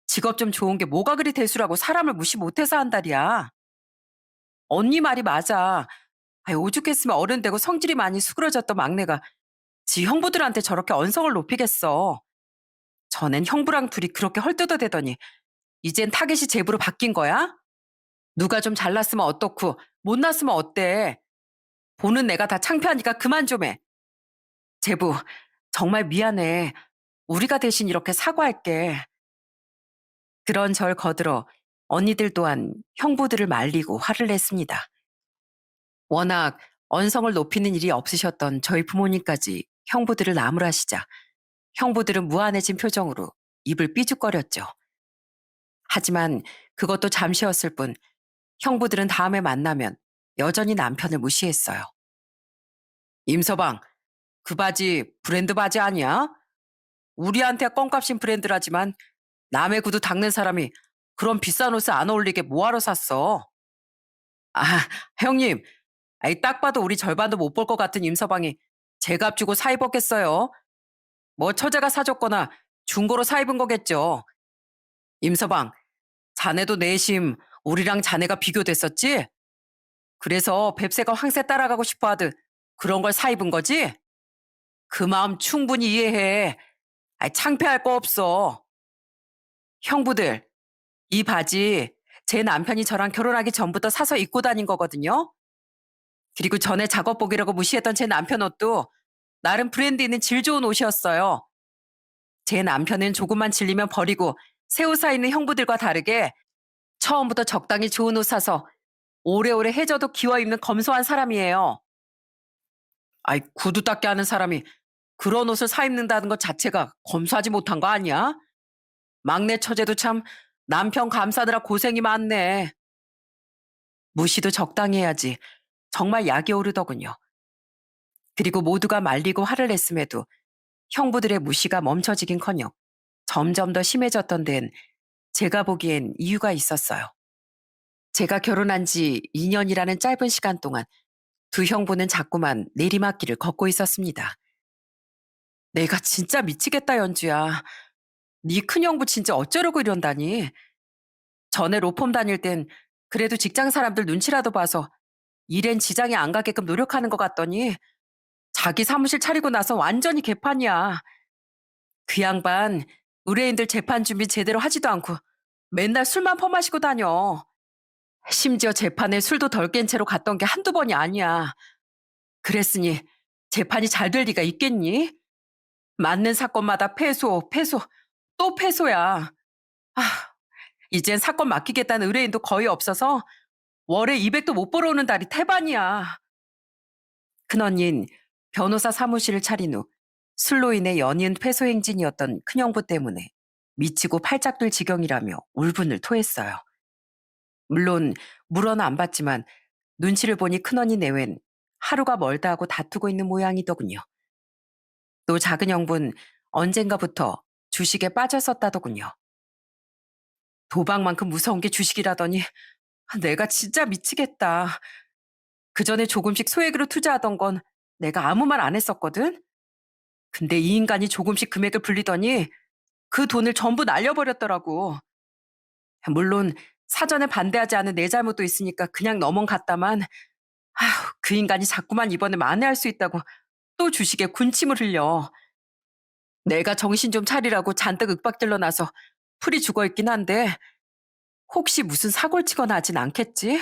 A: 직업 좀 좋은 게 뭐가 그리 대수라고 사람을 무시 못해서 한다리야. 언니 말이 맞아. 아유, 오죽했으면 어른 되고 성질이 많이 수그러졌던 막내가 지 형부들한테 저렇게 언성을 높이겠어. 전엔 형부랑 둘이 그렇게 헐뜯어대더니 이젠 타겟이 제부로 바뀐 거야? 누가 좀 잘났으면 어떻고 못났으면 어때? 보는 내가 다 창피하니까 그만 좀 해. 제부, 정말 미안해. 우리가 대신 이렇게 사과할게. 그런 절 거들어 언니들 또한 형부들을 말리고 화를 냈습니다. 워낙 언성을 높이는 일이 없으셨던 저희 부모님까지 형부들을 나무라시자 형부들은 무안해진 표정으로 입을 삐죽거렸죠. 하지만 그것도 잠시였을 뿐 형부들은 다음에 만나면 여전히 남편을 무시했어요. 임서방, 그 바지 브랜드 바지 아니야? 우리한테 껌값인 브랜드라지만 남의 구두 닦는 사람이 그런 비싼 옷을 안 어울리게 뭐하러 샀어? 아, 형님, 아이 딱 봐도 우리 절반도 못 볼 것 같은 임서방이 제값 주고 사 입었겠어요? 뭐 처제가 사줬거나 중고로 사 입은 거겠죠. 임서방, 자네도 내심 우리랑 자네가 비교됐었지? 그래서 뱁새가 황새 따라가고 싶어 하듯 그런 걸 사 입은 거지? 그 마음 충분히 이해해. 아이 창피할 거 없어. 형부들, 이 바지 제 남편이 저랑 결혼하기 전부터 사서 입고 다닌 거거든요. 그리고 전에 작업복이라고 무시했던 제 남편 옷도 나름 브랜드 있는 질 좋은 옷이었어요. 제 남편은 조금만 질리면 버리고 새 옷 사 입는 형부들과 다르게 처음부터 적당히 좋은 옷 사서 오래오래 해져도 기워 입는 검소한 사람이에요. 아이, 구두 닦게 하는 사람이 그런 옷을 사 입는다는 것 자체가 검소하지 못한 거 아니야? 막내 처제도 참 남편 감싸느라 고생이 많네. 무시도 적당히 해야지. 정말 약이 오르더군요. 그리고 모두가 말리고 화를 냈음에도 형부들의 무시가 멈춰지긴커녕 점점 더 심해졌던 데엔 제가 보기엔 이유가 있었어요. 제가 결혼한 지 2년이라는 짧은 시간 동안 두 형부는 자꾸만 내리막길을 걷고 있었습니다. 내가 진짜 미치겠다, 연주야. 네 큰형부 진짜 어쩌려고 이런다니. 전에 로펌 다닐 땐 그래도 직장 사람들 눈치라도 봐서 일엔 지장이 안 가게끔 노력하는 것 같더니 자기 사무실 차리고 나서 완전히 개판이야. 그 양반 의뢰인들 재판 준비 제대로 하지도 않고 맨날 술만 퍼마시고 다녀. 심지어 재판에 술도 덜 깬 채로 갔던 게 한두 번이 아니야. 그랬으니 재판이 잘 될 리가 있겠니? 맞는 사건마다 패소, 패소, 또 패소야. 아, 이젠 사건 맡기겠다는 의뢰인도 거의 없어서 월에 200도 못 벌어오는 달이 태반이야. 큰언닌 변호사 사무실을 차린 후 술로 인해 연이은 패소 행진이었던 큰형부 때문에 미치고 팔짝들 지경이라며 울분을 토했어요. 물론 물어는 안 받지만 눈치를 보니 큰언니 내웬 하루가 멀다 하고 다투고 있는 모양이더군요. 또 작은 형부는 언젠가부터 주식에 빠졌었다더군요. 도박만큼 무서운 게 주식이라더니 내가 진짜 미치겠다. 그 전에 조금씩 소액으로 투자하던 건 내가 아무 말 안 했었거든. 근데 이 인간이 조금씩 금액을 불리더니 그 돈을 전부 날려버렸더라고. 물론 사전에 반대하지 않은 내 잘못도 있으니까 그냥 넘어갔다만 아휴, 그 인간이 자꾸만 이번에 만회할 수 있다고 또 주식에 군침을 흘려. 내가 정신 좀 차리라고 잔뜩 윽박질러 나서 풀이 죽어 있긴 한데 혹시 무슨 사고를 치거나 하진 않겠지?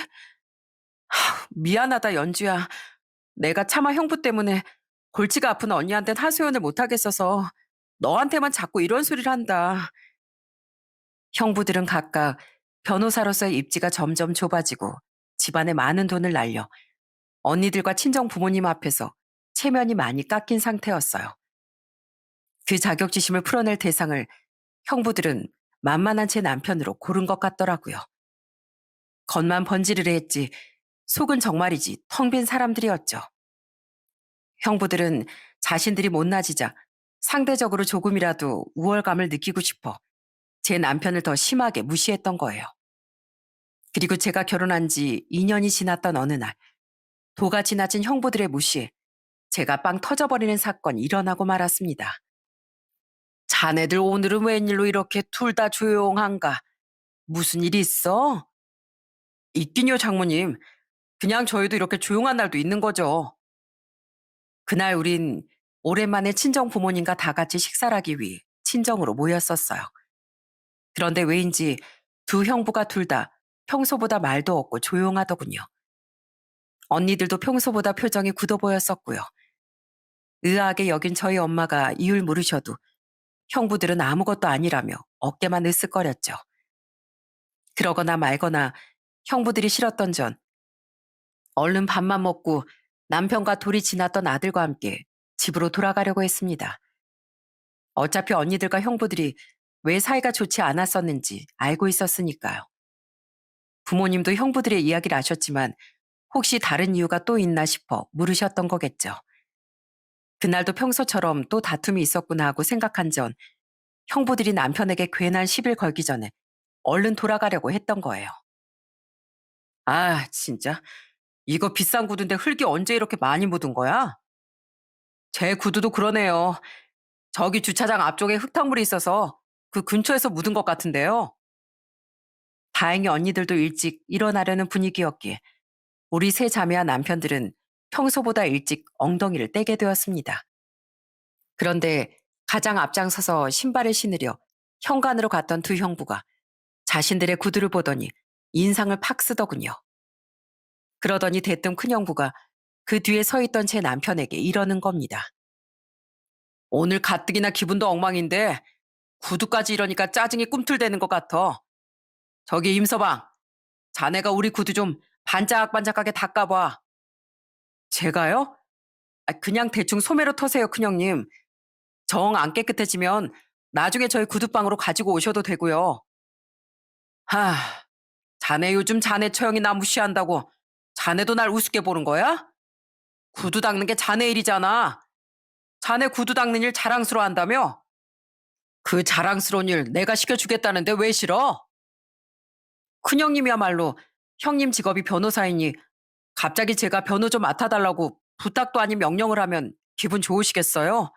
A: 미안하다, 연주야. 내가 차마 형부 때문에 골치가 아픈 언니한텐 하소연을 못하겠어서 너한테만 자꾸 이런 소리를 한다. 형부들은 각각 변호사로서의 입지가 점점 좁아지고 집안에 많은 돈을 날려 언니들과 친정 부모님 앞에서 체면이 많이 깎인 상태였어요. 그 자격지심을 풀어낼 대상을 형부들은 만만한 제 남편으로 고른 것 같더라고요. 겉만 번지르르 했지 속은 정말이지 텅 빈 사람들이었죠. 형부들은 자신들이 못나지자 상대적으로 조금이라도 우월감을 느끼고 싶어 제 남편을 더 심하게 무시했던 거예요. 그리고 제가 결혼한 지 2년이 지났던 어느 날 도가 지나친 형부들의 무시에 제가 빵 터져버리는 사건이 일어나고 말았습니다. 자네들 오늘은 웬일로 이렇게 둘 다 조용한가? 무슨 일이 있어? 있긴요, 장모님. 그냥 저희도 이렇게 조용한 날도 있는 거죠. 그날 우린 오랜만에 친정 부모님과 다 같이 식사를 하기 위해 친정으로 모였었어요. 그런데 왜인지 두 형부가 둘 다 평소보다 말도 없고 조용하더군요. 언니들도 평소보다 표정이 굳어 보였었고요. 의아하게 여긴 저희 엄마가 이유를 물으셔도 형부들은 아무것도 아니라며 어깨만 으쓱거렸죠. 그러거나 말거나 형부들이 싫었던 전 얼른 밥만 먹고 남편과 둘이 지났던 아들과 함께 집으로 돌아가려고 했습니다. 어차피 언니들과 형부들이 왜 사이가 좋지 않았었는지 알고 있었으니까요. 부모님도 형부들의 이야기를 아셨지만 혹시 다른 이유가 또 있나 싶어 물으셨던 거겠죠. 그날도 평소처럼 또 다툼이 있었구나 하고 생각한 전 형부들이 남편에게 괜한 시비를 걸기 전에 얼른 돌아가려고 했던 거예요. 아, 진짜. 이거 비싼 구두인데 흙이 언제 이렇게 많이 묻은 거야? 제 구두도 그러네요. 저기 주차장 앞쪽에 흙탕물이 있어서 그 근처에서 묻은 것 같은데요. 다행히 언니들도 일찍 일어나려는 분위기였기에 우리 세 자매와 남편들은 평소보다 일찍 엉덩이를 떼게 되었습니다. 그런데 가장 앞장서서 신발을 신으려 현관으로 갔던 두 형부가 자신들의 구두를 보더니 인상을 팍 쓰더군요. 그러더니 대뜸 큰형부가 그 뒤에 서 있던 제 남편에게 이러는 겁니다. 오늘 가뜩이나 기분도 엉망인데 구두까지 이러니까 짜증이 꿈틀대는 것 같아. 저기 임서방, 자네가 우리 구두 좀 반짝반짝하게 닦아봐. 제가요? 그냥 대충 소매로 터세요, 큰형님. 정 안 깨끗해지면 나중에 저희 구두방으로 가지고 오셔도 되고요. 하, 자네 요즘 자네 처형이 나 무시한다고 자네도 날 우습게 보는 거야? 구두 닦는 게 자네 일이잖아. 자네 구두 닦는 일 자랑스러워한다며? 그 자랑스러운 일 내가 시켜주겠다는데 왜 싫어? 큰형님이야말로 형님 직업이 변호사이니 갑자기 제가 변호 좀 맡아달라고 부탁도 아닌 명령을 하면 기분 좋으시겠어요?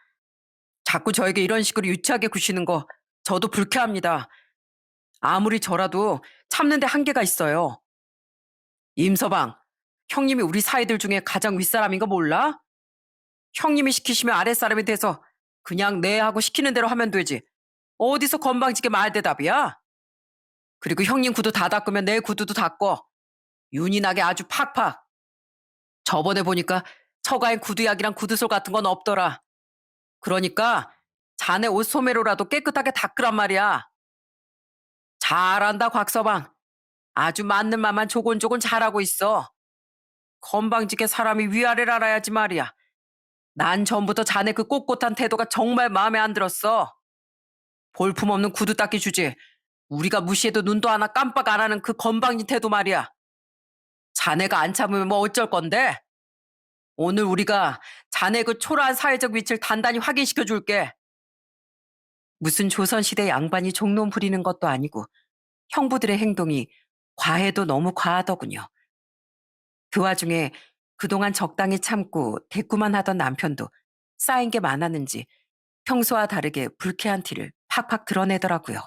A: 자꾸 저에게 이런 식으로 유치하게 구시는 거 저도 불쾌합니다. 아무리 저라도 참는데 한계가 있어요. 임서방, 형님이 우리 사이들 중에 가장 윗사람인 거 몰라? 형님이 시키시면 아랫사람이 돼서 그냥 네 하고 시키는 대로 하면 되지. 어디서 건방지게 말대답이야? 그리고 형님 구두 다 닦으면 내 구두도 닦고 윤이 나게 아주 팍팍. 저번에 보니까 처가엔 구두약이랑 구두솔 같은 건 없더라. 그러니까 자네 옷 소매로라도 깨끗하게 닦으란 말이야. 잘한다, 곽서방. 아주 맞는 말만 조곤조곤 잘하고 있어. 건방지게 사람이 위아래를 알아야지 말이야. 난 전부터 자네 그 꼿꼿한 태도가 정말 마음에 안 들었어. 볼품없는 구두 닦기 주제. 우리가 무시해도 눈도 하나 깜빡 안 하는 그 건방진 태도 말이야. 자네가 안 참으면 뭐 어쩔 건데? 오늘 우리가 자네 그 초라한 사회적 위치를 단단히 확인시켜 줄게. 무슨 조선시대 양반이 종론 부리는 것도 아니고 형부들의 행동이 과해도 너무 과하더군요. 그 와중에 그동안 적당히 참고 대꾸만 하던 남편도 쌓인 게 많았는지 평소와 다르게 불쾌한 티를 팍팍 드러내더라고요.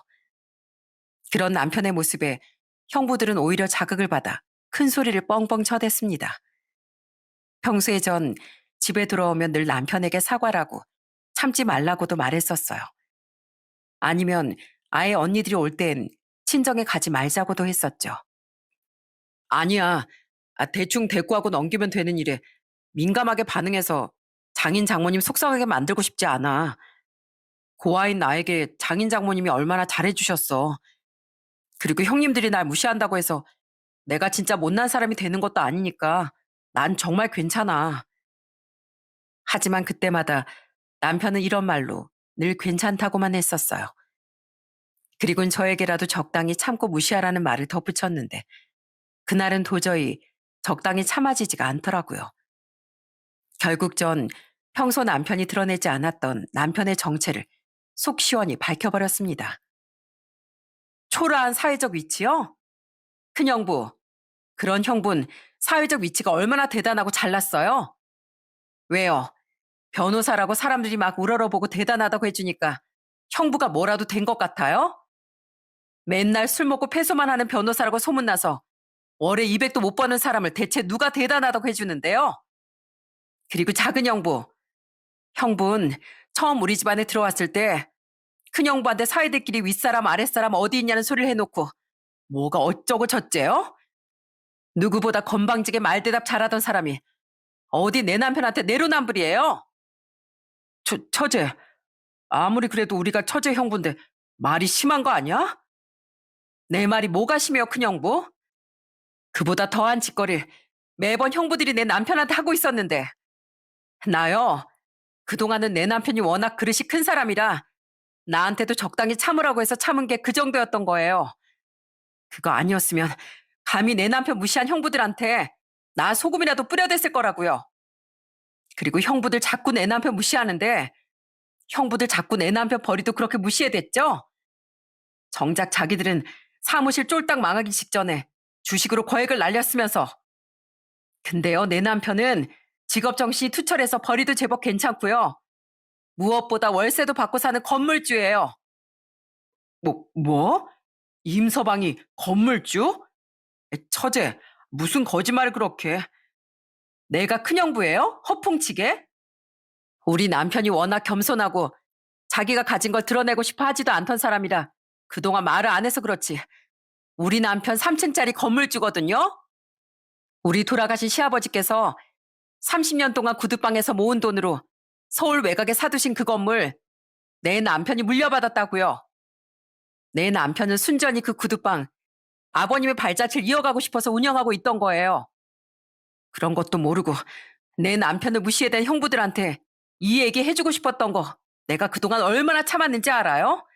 A: 그런 남편의 모습에 형부들은 오히려 자극을 받아 큰 소리를 뻥뻥 쳐댔습니다. 평소에 전 집에 들어오면 늘 남편에게 사과라고 참지 말라고도 말했었어요. 아니면 아예 언니들이 올 땐 친정에 가지 말자고도 했었죠. 아니야. 대충 대꾸하고 넘기면 되는 일에 민감하게 반응해서 장인 장모님 속상하게 만들고 싶지 않아. 고아인 나에게 장인 장모님이 얼마나 잘해주셨어. 그리고 형님들이 날 무시한다고 해서 내가 진짜 못난 사람이 되는 것도 아니니까 난 정말 괜찮아. 하지만 그때마다 남편은 이런 말로 늘 괜찮다고만 했었어요. 그리고는 저에게라도 적당히 참고 무시하라는 말을 덧붙였는데 그날은 도저히 적당히 참아지지가 않더라고요. 결국 전 평소 남편이 드러내지 않았던 남편의 정체를 속 시원히 밝혀버렸습니다. 초라한 사회적 위치요? 큰형부, 그런 형분 사회적 위치가 얼마나 대단하고 잘났어요? 왜요? 변호사라고 사람들이 막 우러러보고 대단하다고 해주니까 형부가 뭐라도 된 것 같아요? 맨날 술 먹고 패소만 하는 변호사라고 소문나서 월에 200도 못 버는 사람을 대체 누가 대단하다고 해주는데요? 그리고 작은 형부, 형분 처음 우리 집안에 들어왔을 때 큰형부한테 사위들끼리 윗사람 아랫사람 어디 있냐는 소리를 해놓고 뭐가 어쩌고 저쩌요? 누구보다 건방지게 말대답 잘하던 사람이 어디 내 남편한테 내로남불이에요? 처제, 아무리 그래도 우리가 처제 형부인데 말이 심한 거 아니야? 내 말이 뭐가 심해요, 큰형부? 그보다 더한 짓거리를 매번 형부들이 내 남편한테 하고 있었는데 나요, 그동안은 내 남편이 워낙 그릇이 큰 사람이라 나한테도 적당히 참으라고 해서 참은 게 그 정도였던 거예요. 그거 아니었으면 감히 내 남편 무시한 형부들한테 나 소금이라도 뿌려댔을 거라고요. 그리고 형부들 자꾸 내 남편 무시하는데 형부들 자꾸 내 남편 버리도 그렇게 무시해댔죠? 정작 자기들은 사무실 쫄딱 망하기 직전에 주식으로 거액을 날렸으면서. 근데요, 내 남편은 직업 정신이 투철해서 벌이도 제법 괜찮고요. 무엇보다 월세도 받고 사는 건물주예요. 뭐? 임서방이 건물주? 처제, 무슨 거짓말을 그렇게. 내가 큰형부예요? 허풍치게? 우리 남편이 워낙 겸손하고 자기가 가진 걸 드러내고 싶어 하지도 않던 사람이라 그동안 말을 안 해서 그렇지. 우리 남편 3층짜리 건물주거든요? 우리 돌아가신 시아버지께서 30년 동안 구두방에서 모은 돈으로 서울 외곽에 사두신 그 건물 내 남편이 물려받았다고요. 내 남편은 순전히 그 구두방 아버님의 발자취를 이어가고 싶어서 운영하고 있던 거예요. 그런 것도 모르고 내 남편을 무시해댄 형부들한테 이 얘기 해주고 싶었던 거 내가 그동안 얼마나 참았는지 알아요?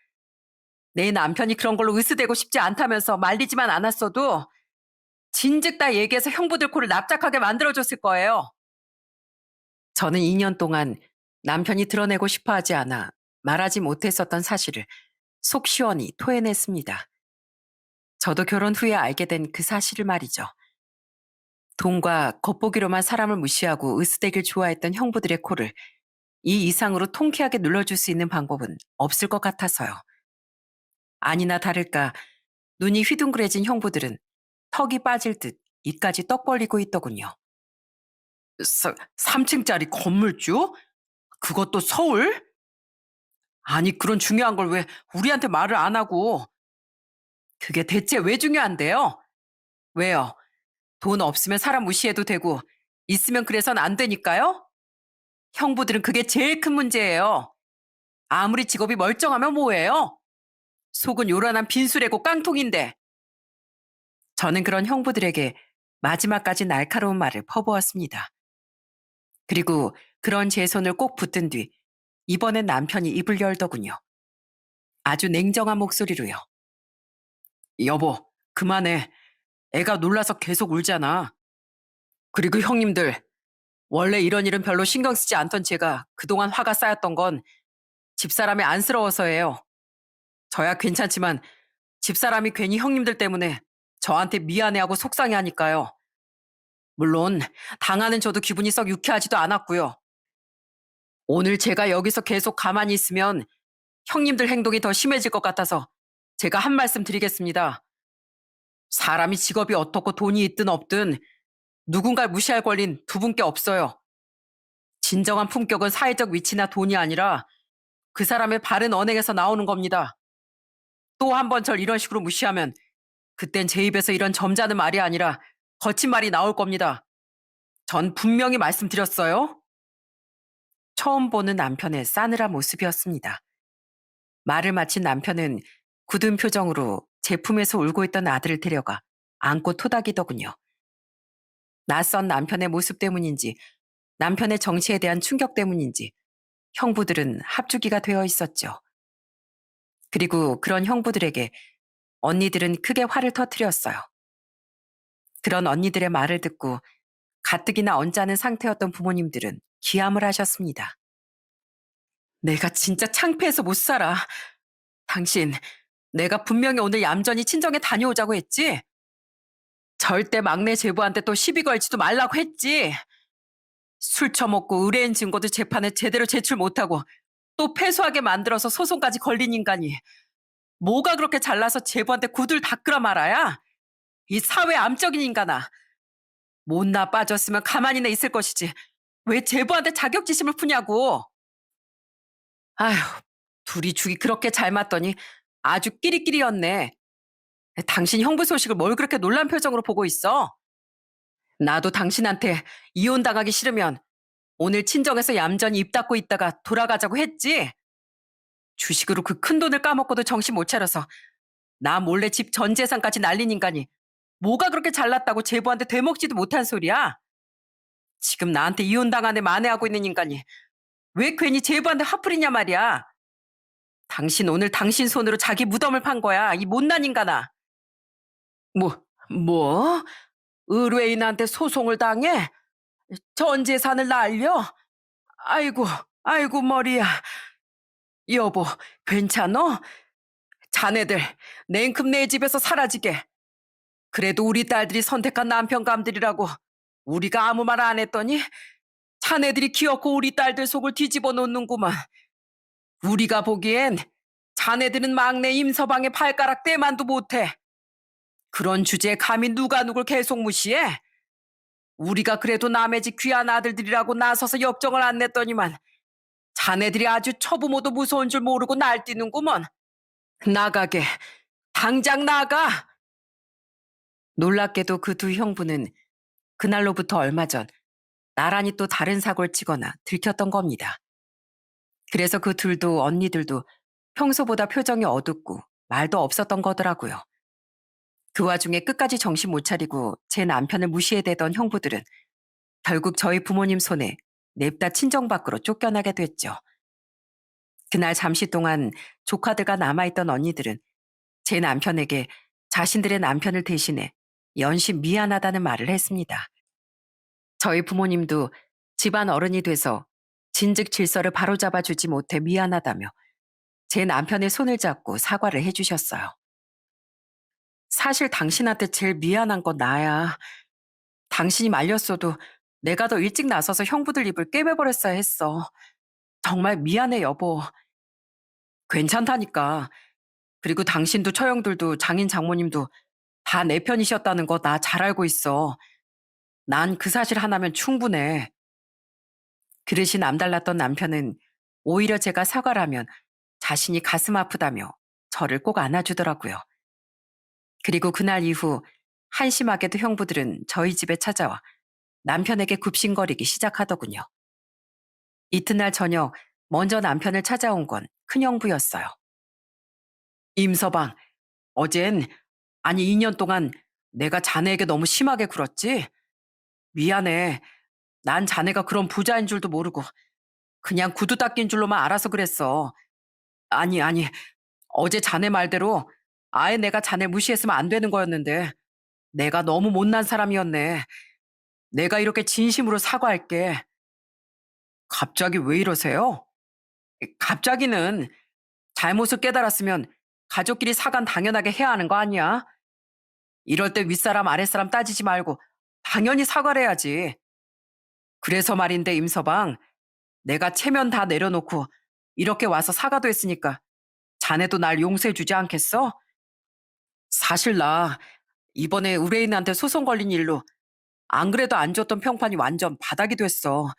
A: 내 남편이 그런 걸로 으스대고 싶지 않다면서 말리지만 않았어도 진즉 다 얘기해서 형부들 코를 납작하게 만들어줬을 거예요. 저는 2년 동안 남편이 드러내고 싶어 하지 않아 말하지 못했었던 사실을 속 시원히 토해냈습니다. 저도 결혼 후에 알게 된 그 사실을 말이죠. 돈과 겉보기로만 사람을 무시하고 으스대길 좋아했던 형부들의 코를 이 이상으로 통쾌하게 눌러줄 수 있는 방법은 없을 것 같아서요. 아니나 다를까 눈이 휘둥그레진 형부들은 턱이 빠질 듯 입까지 떡 벌리고 있더군요. 3층짜리 건물주? 그것도 서울? 아니, 그런 중요한 걸 왜 우리한테 말을 안 하고. 그게 대체 왜 중요한데요? 왜요? 돈 없으면 사람 무시해도 되고 있으면 그래선 안 되니까요? 형부들은 그게 제일 큰 문제예요. 아무리 직업이 멀쩡하면 뭐예요? 속은 요란한 빈수레고 깡통인데. 저는 그런 형부들에게 마지막까지 날카로운 말을 퍼부었습니다. 그리고 그런 제 손을 꼭 붙든 뒤 이번엔 남편이 입을 열더군요. 아주 냉정한 목소리로요. 여보, 그만해. 애가 놀라서 계속 울잖아. 그리고 형님들, 원래 이런 일은 별로 신경 쓰지 않던 제가 그동안 화가 쌓였던 건 집사람이 안쓰러워서예요. 저야 괜찮지만 집사람이 괜히 형님들 때문에 저한테 미안해하고 속상해하니까요. 물론 당하는 저도 기분이 썩 유쾌하지도 않았고요. 오늘 제가 여기서 계속 가만히 있으면 형님들 행동이 더 심해질 것 같아서 제가 한 말씀 드리겠습니다. 사람이 직업이 어떻고 돈이 있든 없든 누군가를 무시할 권리는 두 분께 없어요. 진정한 품격은 사회적 위치나 돈이 아니라 그 사람의 바른 언행에서 나오는 겁니다. 또 한 번 절 이런 식으로 무시하면 그땐 제 입에서 이런 점잖은 말이 아니라 거친 말이 나올 겁니다. 전 분명히 말씀드렸어요. 처음 보는 남편의 싸늘한 모습이었습니다. 말을 마친 남편은 굳은 표정으로 제 품에서 울고 있던 아들을 데려가 안고 토닥이더군요. 낯선 남편의 모습 때문인지 남편의 정치에 대한 충격 때문인지 형부들은 합주기가 되어 있었죠. 그리고 그런 형부들에게 언니들은 크게 화를 터뜨렸어요. 그런 언니들의 말을 듣고 가뜩이나 언짢은 상태였던 부모님들은 기함을 하셨습니다. 내가 진짜 창피해서 못 살아. 당신, 내가 분명히 오늘 얌전히 친정에 다녀오자고 했지? 절대 막내 제부한테 또 시비 걸지도 말라고 했지. 술 처먹고 의뢰인 증거도 재판에 제대로 제출 못하고 또 패소하게 만들어서 소송까지 걸린 인간이 뭐가 그렇게 잘나서 제부한테 구두를 닦으라 말아야? 이 사회 암적인 인간아. 못나 빠졌으면 가만히나 있을 것이지. 왜 제부한테 자격지심을 푸냐고. 아휴, 둘이 죽이 그렇게 잘 맞더니 아주 끼리끼리였네. 당신 형부 소식을 뭘 그렇게 놀란 표정으로 보고 있어? 나도 당신한테 이혼당하기 싫으면 오늘 친정에서 얌전히 입 닫고 있다가 돌아가자고 했지. 주식으로 그 큰 돈을 까먹고도 정신 못 차려서 나 몰래 집 전 재산까지 날린 인간이 뭐가 그렇게 잘났다고 제부한테 되먹지도 못한 소리야? 지금 나한테 이혼당한 애 만회하고 있는 인간이 왜 괜히 제부한테 화풀이냐 말이야. 당신 오늘 당신 손으로 자기 무덤을 판 거야, 이 못난 인간아. 뭐? 의뢰인한테 소송을 당해? 전 재산을 날려? 아이고, 아이고 머리야. 여보, 괜찮어? 자네들 냉큼 내 집에서 사라지게. 그래도 우리 딸들이 선택한 남편감들이라고 우리가 아무 말 안 했더니 자네들이 기어코 우리 딸들 속을 뒤집어 놓는구만. 우리가 보기엔 자네들은 막내 임서방의 발가락 떼만도 못해. 그런 주제에 감히 누가 누굴 계속 무시해? 우리가 그래도 남의 집 귀한 아들들이라고 나서서 역정을 안 냈더니만 자네들이 아주 처부모도 무서운 줄 모르고 날뛰는구먼. 나가게. 당장 나가. 놀랍게도 그 두 형부는 그날로부터 얼마 전 나란히 또 다른 사고를 치거나 들켰던 겁니다. 그래서 그 둘도 언니들도 평소보다 표정이 어둡고 말도 없었던 거더라고요. 그 와중에 끝까지 정신 못 차리고 제 남편을 무시해대던 형부들은 결국 저희 부모님 손에 냅다 친정 밖으로 쫓겨나게 됐죠. 그날 잠시 동안 조카들과 남아있던 언니들은 제 남편에게 자신들의 남편을 대신해 연신 미안하다는 말을 했습니다. 저희 부모님도 집안 어른이 돼서 진즉 질서를 바로잡아 주지 못해 미안하다며 제 남편의 손을 잡고 사과를 해주셨어요. 사실 당신한테 제일 미안한 건 나야. 당신이 말렸어도 내가 더 일찍 나서서 형부들 입을 꿰매버렸어야 했어. 정말 미안해, 여보. 괜찮다니까. 그리고 당신도 처형들도 장인 장모님도 다 내 편이셨다는 거 나 잘 알고 있어. 난 그 사실 하나면 충분해. 그릇이 남달랐던 남편은 오히려 제가 사과를 하면 자신이 가슴 아프다며 저를 꼭 안아주더라고요. 그리고 그날 이후 한심하게도 형부들은 저희 집에 찾아와 남편에게 굽신거리기 시작하더군요. 이튿날 저녁 먼저 남편을 찾아온 건 큰형부였어요. 임서방, 어젠, 아니 2년 동안 내가 자네에게 너무 심하게 굴었지? 미안해. 난 자네가 그런 부자인 줄도 모르고 그냥 구두 닦인 줄로만 알아서 그랬어. 아니, 어제 자네 말대로 아예 내가 자네 무시했으면 안 되는 거였는데 내가 너무 못난 사람이었네. 내가 이렇게 진심으로 사과할게. 갑자기 왜 이러세요? 갑자기는 잘못을 깨달았으면 가족끼리 사과는 당연하게 해야 하는 거 아니야? 이럴 때 윗사람 아랫사람 따지지 말고 당연히 사과를 해야지. 그래서 말인데 임서방, 내가 체면 다 내려놓고 이렇게 와서 사과도 했으니까 자네도 날 용서해 주지 않겠어? 사실 나 이번에 의뢰인한테 소송 걸린 일로 안 그래도 안 좋던 평판이 완전 바닥이 됐어.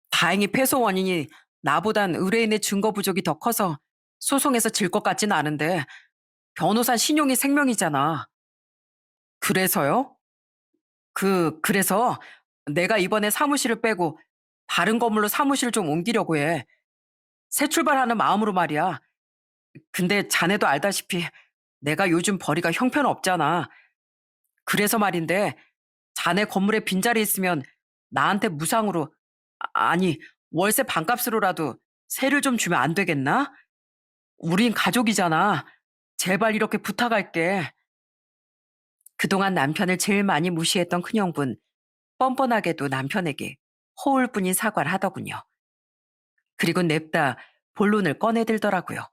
A: 다행히 패소 원인이 나보단 의뢰인의 증거 부족이 더 커서 소송에서 질 것 같진 않은데 변호사 신용이 생명이잖아. 그래서요? 그래서 내가 이번에 사무실을 빼고 다른 건물로 사무실을 좀 옮기려고 해. 새 출발하는 마음으로 말이야. 근데 자네도 알다시피 내가 요즘 벌이가 형편없잖아. 그래서 말인데 자네 건물에 빈자리 있으면 나한테 무상으로, 아니, 월세 반값으로라도 세를 좀 주면 안 되겠나? 우린 가족이잖아. 제발 이렇게 부탁할게. 그동안 남편을 제일 많이 무시했던 큰형분, 뻔뻔하게도 남편에게 허울뿐인 사과를 하더군요. 그리고 냅다 본론을 꺼내들더라고요.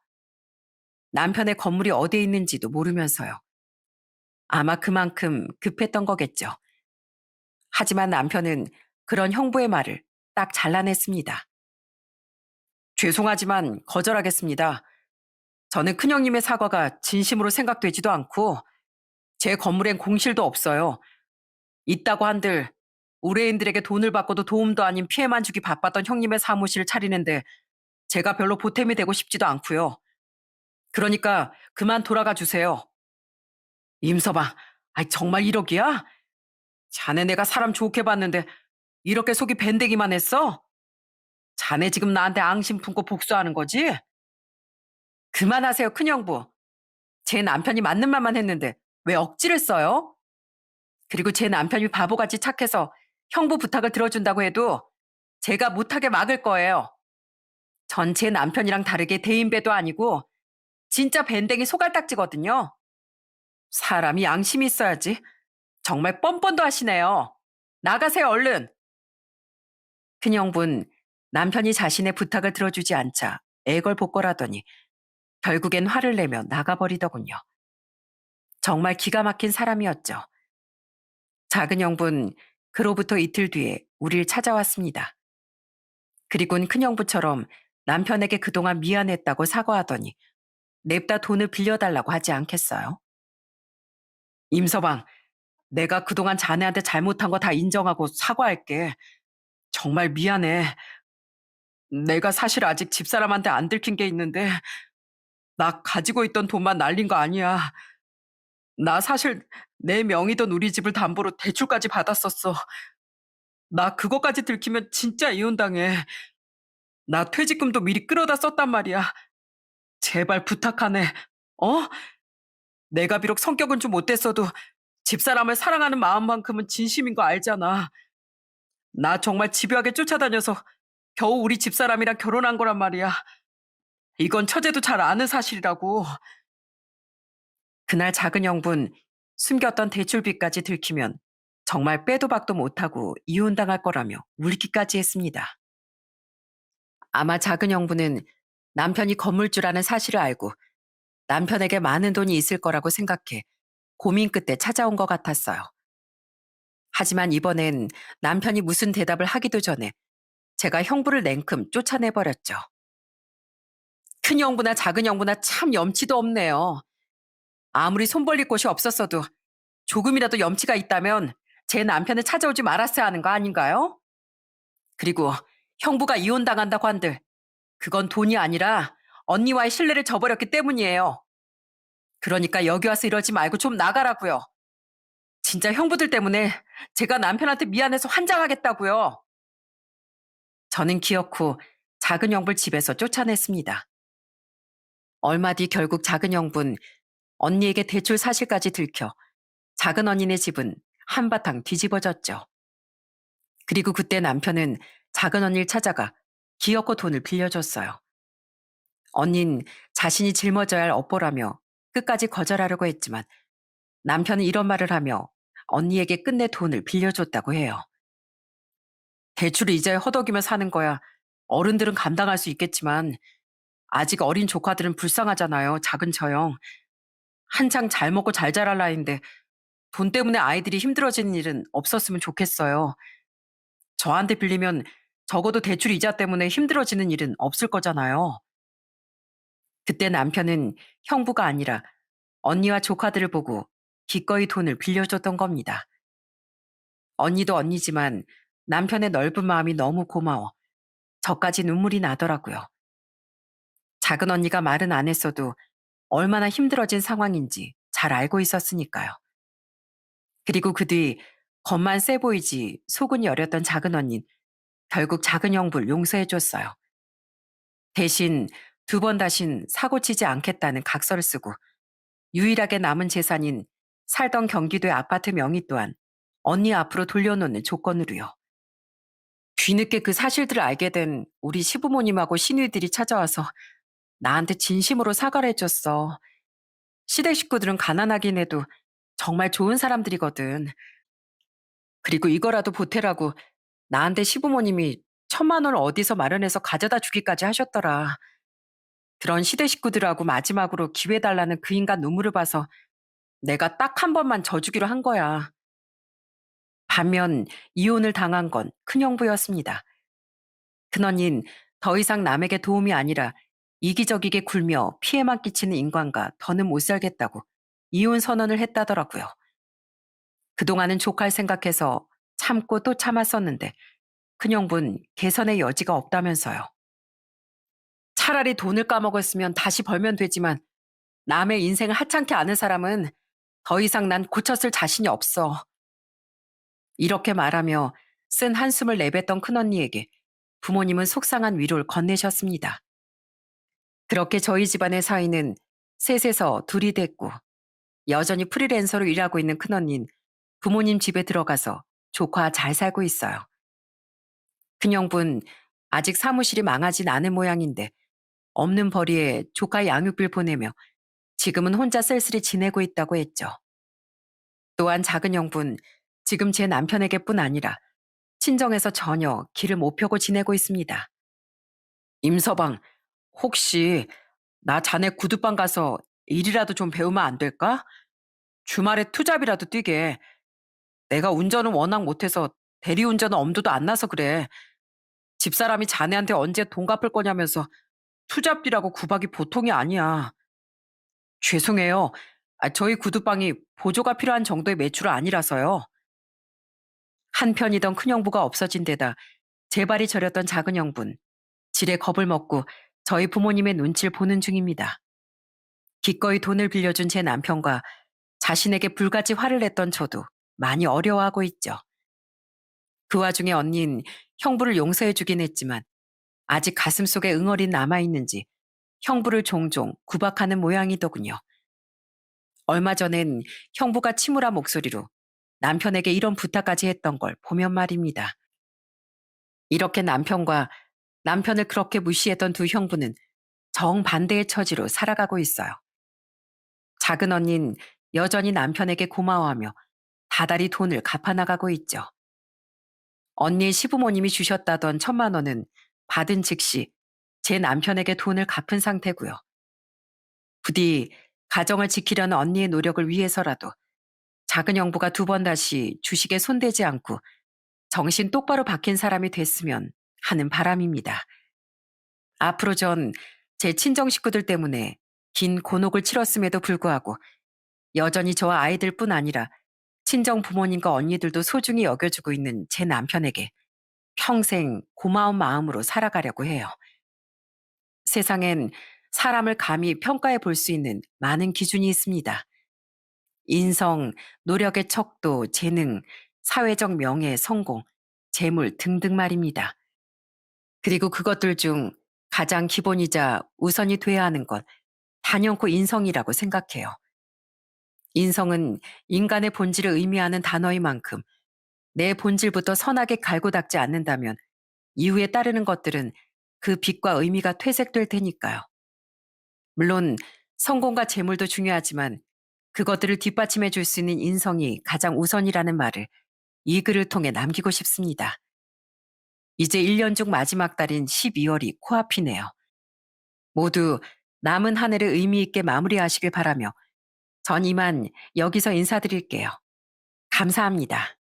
A: 남편의 건물이 어디에 있는지도 모르면서요. 아마 그만큼 급했던 거겠죠. 하지만 남편은 그런 형부의 말을 딱 잘라냈습니다. 죄송하지만 거절하겠습니다. 저는 큰형님의 사과가 진심으로 생각되지도 않고 제 건물엔 공실도 없어요. 있다고 한들 의뢰인들에게 돈을 받고도 도움도 아닌 피해만 주기 바빴던 형님의 사무실을 차리는데 제가 별로 보탬이 되고 싶지도 않고요. 그러니까 그만 돌아가 주세요. 임서방, 아이 정말 1억이야? 자네 내가 사람 좋게 봤는데 이렇게 속이 밴대기만 했어? 자네 지금 나한테 앙심 품고 복수하는 거지? 그만하세요, 큰형부. 제 남편이 맞는 말만 했는데 왜 억지를 써요? 그리고 제 남편이 바보같이 착해서 형부 부탁을 들어준다고 해도 제가 못하게 막을 거예요. 전 제 남편이랑 다르게 대인배도 아니고 진짜 밴댕이 소갈딱지거든요. 사람이 양심이 있어야지. 정말 뻔뻔도 하시네요. 나가세요, 얼른. 큰형분, 남편이 자신의 부탁을 들어주지 않자 애걸복걸하더니 결국엔 화를 내며 나가버리더군요. 정말 기가 막힌 사람이었죠. 작은 형분, 그로부터 이틀 뒤에 우릴 찾아왔습니다. 그리곤 큰형부처럼 남편에게 그동안 미안했다고 사과하더니 냅다 돈을 빌려달라고 하지 않겠어요? 임서방, 내가 그동안 자네한테 잘못한 거 다 인정하고 사과할게. 정말 미안해. 내가 사실 아직 집사람한테 안 들킨 게 있는데 나 가지고 있던 돈만 날린 거 아니야. 나 사실 내 명의던 우리 집을 담보로 대출까지 받았었어. 나 그거까지 들키면 진짜 이혼당해. 나 퇴직금도 미리 끌어다 썼단 말이야. 제발 부탁하네. 어? 내가 비록 성격은 좀 못됐어도 집사람을 사랑하는 마음만큼은 진심인 거 알잖아. 나 정말 집요하게 쫓아다녀서 겨우 우리 집사람이랑 결혼한 거란 말이야. 이건 처제도 잘 아는 사실이라고. 그날 작은 형분, 숨겼던 대출비까지 들키면 정말 빼도 박도 못하고 이혼당할 거라며 울기까지 했습니다. 아마 작은 형부는 남편이 건물주라는 사실을 알고 남편에게 많은 돈이 있을 거라고 생각해 고민 끝에 찾아온 것 같았어요. 하지만 이번엔 남편이 무슨 대답을 하기도 전에 제가 형부를 냉큼 쫓아내버렸죠. 큰 형부나 작은 형부나 참 염치도 없네요. 아무리 손 벌릴 곳이 없었어도 조금이라도 염치가 있다면 제 남편을 찾아오지 말았어야 하는 거 아닌가요? 그리고 형부가 이혼당한다고 한들 그건 돈이 아니라 언니와의 신뢰를 저버렸기 때문이에요. 그러니까 여기 와서 이러지 말고 좀 나가라고요. 진짜 형부들 때문에 제가 남편한테 미안해서 환장하겠다고요. 저는 기어코 작은 형부를 집에서 쫓아냈습니다. 얼마 뒤 결국 작은 형부는 언니에게 대출 사실까지 들켜 작은 언니네 집은 한바탕 뒤집어졌죠. 그리고 그때 남편은 작은 언니를 찾아가 기어코 돈을 빌려줬어요. 언닌 자신이 짊어져야 할 업보라며 끝까지 거절하려고 했지만 남편은 이런 말을 하며 언니에게 끝내 돈을 빌려줬다고 해요. 대출을 이자에 허덕이며 사는 거야 어른들은 감당할 수 있겠지만 아직 어린 조카들은 불쌍하잖아요. 작은 처형. 한창 잘 먹고 잘 자랄 나이인데 돈 때문에 아이들이 힘들어지는 일은 없었으면 좋겠어요. 저한테 빌리면 적어도 대출 이자 때문에 힘들어지는 일은 없을 거잖아요. 그때 남편은 형부가 아니라 언니와 조카들을 보고 기꺼이 돈을 빌려줬던 겁니다. 언니도 언니지만 남편의 넓은 마음이 너무 고마워 저까지 눈물이 나더라고요. 작은 언니가 말은 안 했어도 얼마나 힘들어진 상황인지 잘 알고 있었으니까요. 그리고 그 뒤 겉만 세 보이지 속은 여렸던 작은 언닌 결국 작은 형부를 용서해줬어요. 대신 두 번 다신 사고 치지 않겠다는 각서를 쓰고 유일하게 남은 재산인 살던 경기도의 아파트 명의 또한 언니 앞으로 돌려놓는 조건으로요. 뒤늦게 그 사실들을 알게 된 우리 시부모님하고 시누이들이 찾아와서 나한테 진심으로 사과를 해줬어. 시댁 식구들은 가난하긴 해도 정말 좋은 사람들이거든. 그리고 이거라도 보태라고 나한테 시부모님이 1,000만 원을 어디서 마련해서 가져다 주기까지 하셨더라. 그런 시대 식구들하고 마지막으로 기회 달라는 그 인간 눈물을 봐서 내가 딱 한 번만 져주기로 한 거야. 반면 이혼을 당한 건 큰형부였습니다. 큰언닌 더 이상 남에게 도움이 아니라 이기적이게 굴며 피해만 끼치는 인간과 더는 못 살겠다고 이혼 선언을 했다더라고요. 그동안은 조카를 생각해서 참고 또 참았었는데 큰형부는 개선의 여지가 없다면서요. 차라리 돈을 까먹었으면 다시 벌면 되지만 남의 인생을 하찮게 아는 사람은 더 이상 난 고쳤을 자신이 없어. 이렇게 말하며 쓴 한숨을 내뱉던 큰언니에게 부모님은 속상한 위로를 건네셨습니다. 그렇게 저희 집안의 사이는 셋에서 둘이 됐고 여전히 프리랜서로 일하고 있는 큰언니는 부모님 집에 들어가서 조카와 잘 살고 있어요. 큰형부는 아직 사무실이 망하진 않은 모양인데 없는 벌이에 조카 양육비를 보내며 지금은 혼자 쓸쓸히 지내고 있다고 했죠. 또한 작은 형부는 지금 제 남편에게뿐 아니라 친정에서 전혀 길을 못 펴고 지내고 있습니다. 임서방, 혹시 나 자네 구두방 가서 일이라도 좀 배우면 안 될까? 주말에 투잡이라도 뛰게. 내가 운전은 워낙 못해서 대리운전은 엄두도 안 나서 그래. 집사람이 자네한테 언제 돈 갚을 거냐면서 투잡비라고 구박이 보통이 아니야. 죄송해요. 저희 구두방이 보조가 필요한 정도의 매출은 아니라서요. 한편이던 큰형부가 없어진 데다 재발이 저렸던 작은 형부는 지레 겁을 먹고 저희 부모님의 눈치를 보는 중입니다. 기꺼이 돈을 빌려준 제 남편과 자신에게 불같이 화를 냈던 저도 많이 어려워하고 있죠. 그 와중에 언닌 형부를 용서해주긴 했지만 아직 가슴속에 응어리 남아있는지 형부를 종종 구박하는 모양이더군요. 얼마 전엔 형부가 침울한 목소리로 남편에게 이런 부탁까지 했던 걸 보면 말입니다. 이렇게 남편을 그렇게 무시했던 두 형부는 정반대의 처지로 살아가고 있어요. 작은 언닌 여전히 남편에게 고마워하며 다달이 돈을 갚아나가고 있죠. 언니의 시부모님이 주셨다던 1,000만 원은 받은 즉시 제 남편에게 돈을 갚은 상태고요. 부디 가정을 지키려는 언니의 노력을 위해서라도 작은 형부가 두 번 다시 주식에 손대지 않고 정신 똑바로 박힌 사람이 됐으면 하는 바람입니다. 앞으로 전 제 친정 식구들 때문에 긴 곤혹을 치렀음에도 불구하고 여전히 저와 아이들뿐 아니라 친정 부모님과 언니들도 소중히 여겨주고 있는 제 남편에게 평생 고마운 마음으로 살아가려고 해요. 세상엔 사람을 감히 평가해 볼 수 있는 많은 기준이 있습니다. 인성, 노력의 척도, 재능, 사회적 명예, 성공, 재물 등등 말입니다. 그리고 그것들 중 가장 기본이자 우선이 돼야 하는 건 단연코 인성이라고 생각해요. 인성은 인간의 본질을 의미하는 단어인 만큼 내 본질부터 선하게 갈고 닦지 않는다면 이후에 따르는 것들은 그 빛과 의미가 퇴색될 테니까요. 물론 성공과 재물도 중요하지만 그것들을 뒷받침해 줄 수 있는 인성이 가장 우선이라는 말을 이 글을 통해 남기고 싶습니다. 이제 1년 중 마지막 달인 12월이 코앞이네요. 모두 남은 한 해를 의미 있게 마무리하시길 바라며 전 이만 여기서 인사드릴게요. 감사합니다.